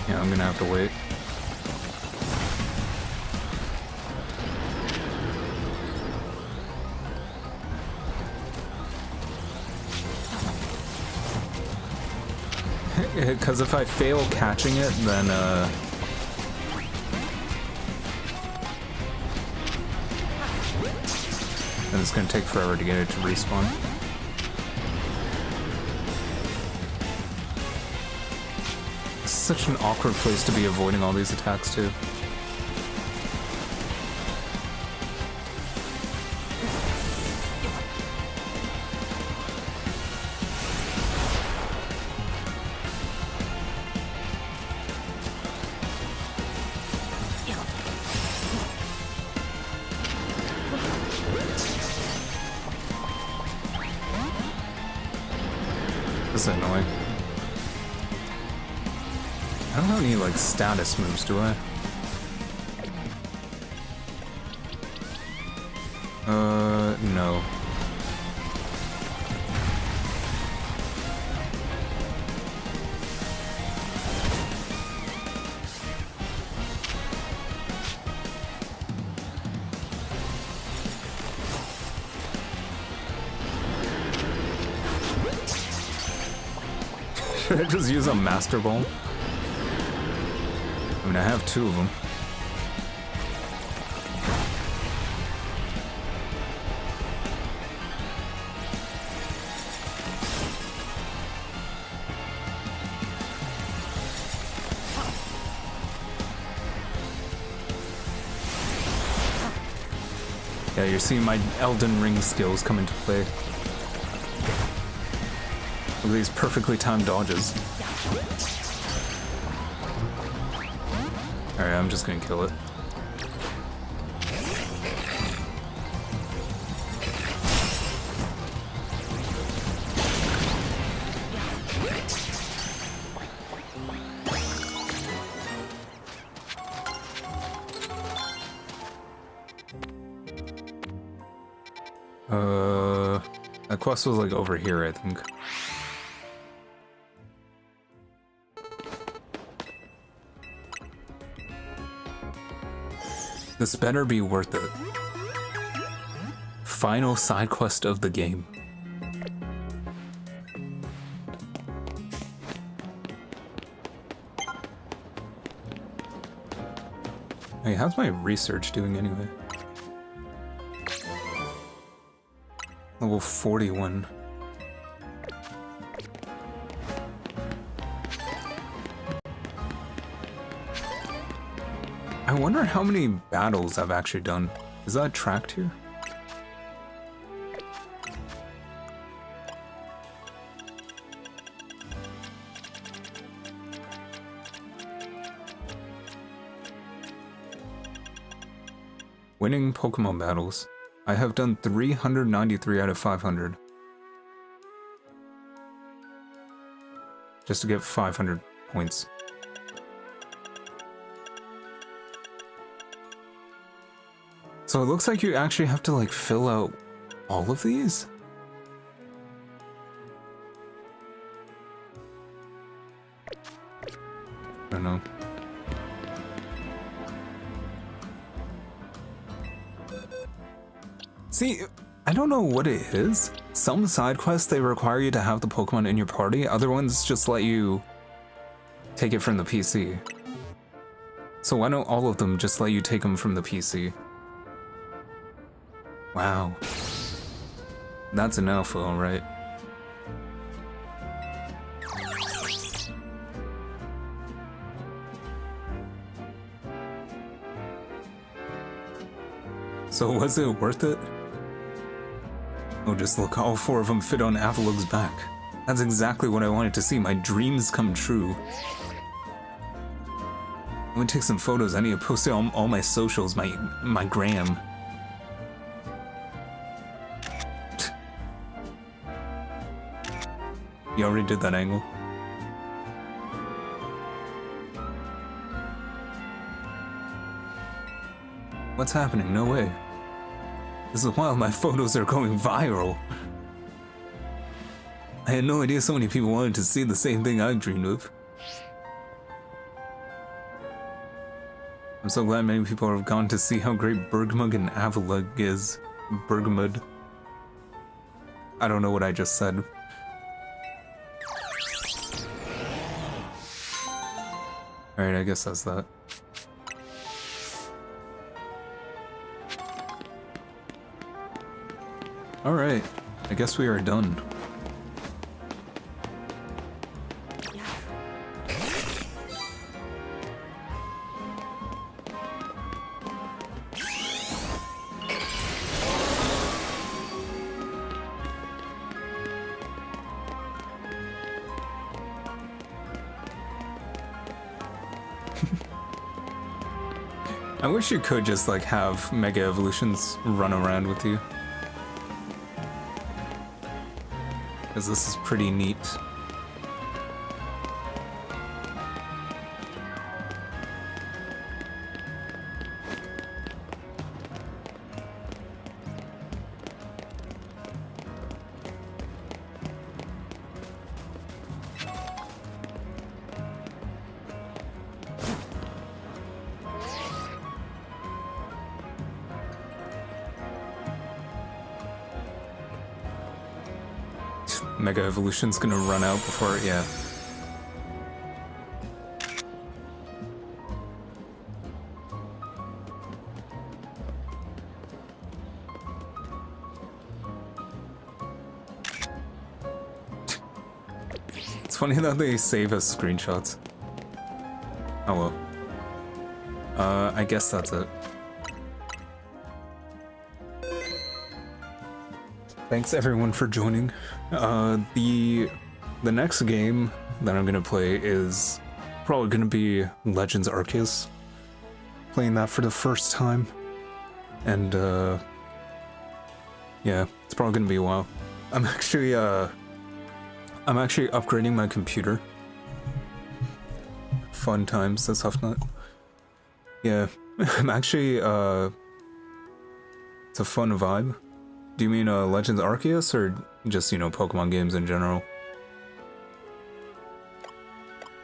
Yeah, I'm gonna have to wait. Because if I fail catching it, then it's gonna take forever to get it to respawn. It's such an awkward place to be avoiding all these attacks too. This is annoying. I don't have any, like, status moves, do I? No. Should I just use a Master Ball? I mean, I have two of them. Yeah, you're seeing my Elden Ring skills come into play. Look at these perfectly timed dodges. Alright, I'm just gonna kill it. That quest was like over here, I think. This better be worth it. Final side quest of the game. Hey, how's my research doing anyway? Level 41. I wonder how many battles I've actually done. Is that tracked here? Winning Pokemon battles. I have done 393 out of 500. Just to get 500 points. So it looks like you actually have to like fill out all of these? I don't know. See, I don't know what it is. Some side quests, they require you to have the Pokemon in your party. Other ones just let you take it from the PC. So why don't all of them just let you take them from the PC? Wow. That's an alpha, alright. So was it worth it? Oh, just look, all 4 of them fit on Avalug's back. That's exactly what I wanted to see, my dreams come true. I'm gonna take some photos, I need to post it on all my socials, my gram. You already did that angle. What's happening? No way. This is wild, my photos are going viral. I had no idea so many people wanted to see the same thing I dreamed of. I'm so glad many people have gone to see how great Bergmug and Avalug is. Bergmud. I don't know what I just said. Alright, I guess that's that. Alright, I guess we are done. I wish you could just like have Mega Evolutions run around with you. Because this is pretty neat. Mega Evolution's gonna run out before, yeah. It's funny that they save as screenshots. Oh well. I guess that's it. Thanks everyone for joining. The next game that I'm gonna play is probably gonna be Legends Arceus. Playing that for the first time. And yeah, it's probably gonna be a while. I'm actually upgrading my computer. Fun times, that's tough nut. Yeah, I'm actually it's a fun vibe. Do you mean Legends Arceus or just, you know, Pokemon games in general?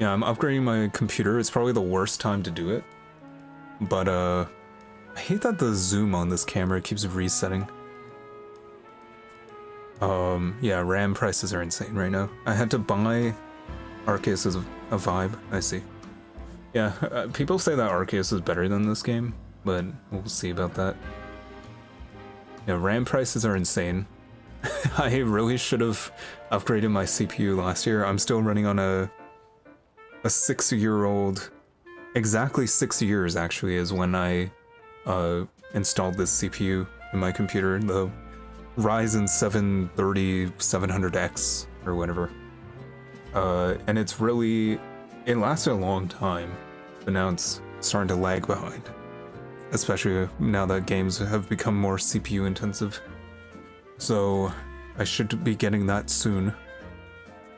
Yeah, I'm upgrading my computer. It's probably the worst time to do it. But I hate that the zoom on this camera keeps resetting. Yeah, RAM prices are insane right now. I had to buy Arceus as a vibe, I see. Yeah, people say that Arceus is better than this game, but we'll see about that. Yeah, RAM prices are insane. I really should have upgraded my CPU last year. I'm still running on a 6-year-old, exactly 6 years actually is when I installed this CPU in my computer, the Ryzen 7 3700X or whatever. And it's really, it lasted a long time, but now it's starting to lag behind. Especially now that games have become more CPU intensive. So I should be getting that soon.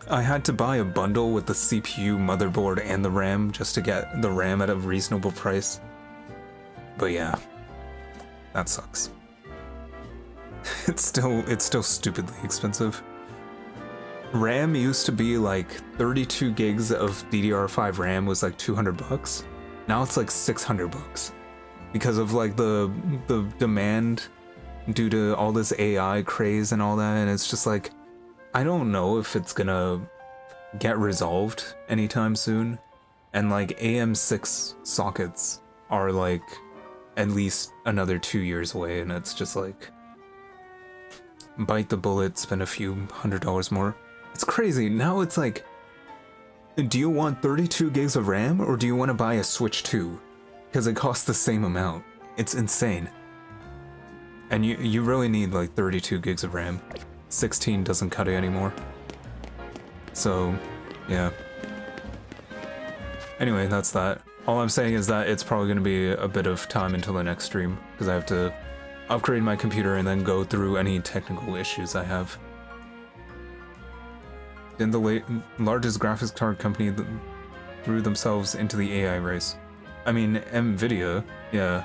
I had to buy a bundle with the CPU, motherboard, and the RAM just to get the RAM at a reasonable price. But yeah, that sucks. It's still stupidly expensive. RAM used to be like 32 gigs of DDR5 RAM was like $200. Now it's like $600 because of like the demand due to all this AI craze and all that, and it's just like I don't know if it's gonna get resolved anytime soon. And like AM6 sockets are like at least another 2 years away, and it's just like bite the bullet, spend a few $100 more. It's crazy. Now it's like, do you want 32 gigs of RAM or do you want to buy a Switch 2? Because it costs the same amount. It's insane. And you really need like 32 gigs of RAM. 16 doesn't cut it anymore. So, yeah. Anyway, that's that. All I'm saying is that it's probably going to be a bit of time until the next stream, because I have to upgrade my computer and then go through any technical issues I have. Then the largest graphics card company threw themselves into the AI race. I mean, Nvidia, yeah.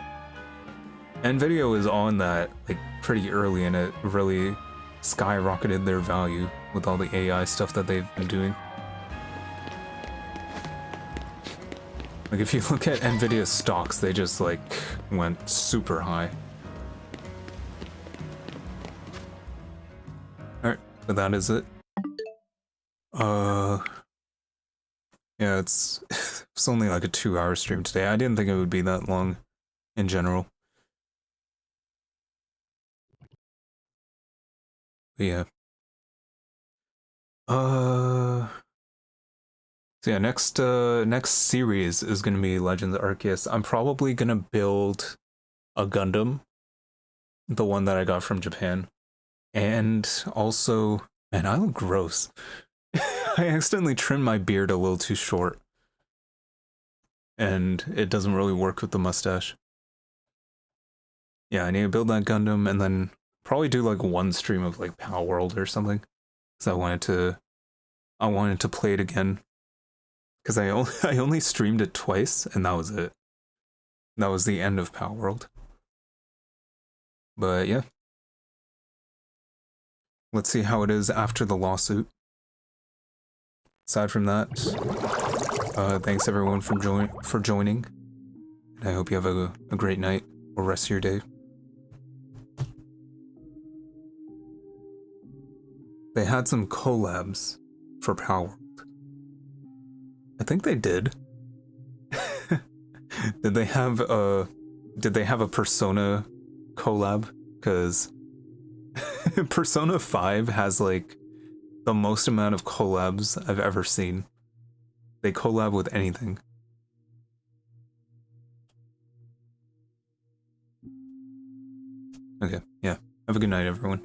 Nvidia was on that like pretty early, and it really skyrocketed their value with all the AI stuff that they've been doing. Like if you look at Nvidia stocks, they just like went super high. Alright, but that is it. Yeah, it's only like a 2-hour stream today. I didn't think it would be that long in general. But yeah. So yeah, next series is gonna be Legends Arceus. I'm probably gonna build a Gundam, the one that I got from Japan, and also, man, I look gross. I accidentally trimmed my beard a little too short, and it doesn't really work with the mustache. Yeah, I need to build that Gundam, and then probably do like one stream of like Power World or something, because I wanted to play it again. Because I only streamed it twice, and that was it. That was the end of Power World. But yeah. Let's see how it is after the lawsuit. Aside from that, thanks everyone for joining. And I hope you have a great night or rest of your day. They had some collabs for Power World. I think they did. Did they have a Persona collab? Because Persona 5 has like the most amount of collabs I've ever seen. They collab with anything. Okay, yeah. Have a good night, everyone.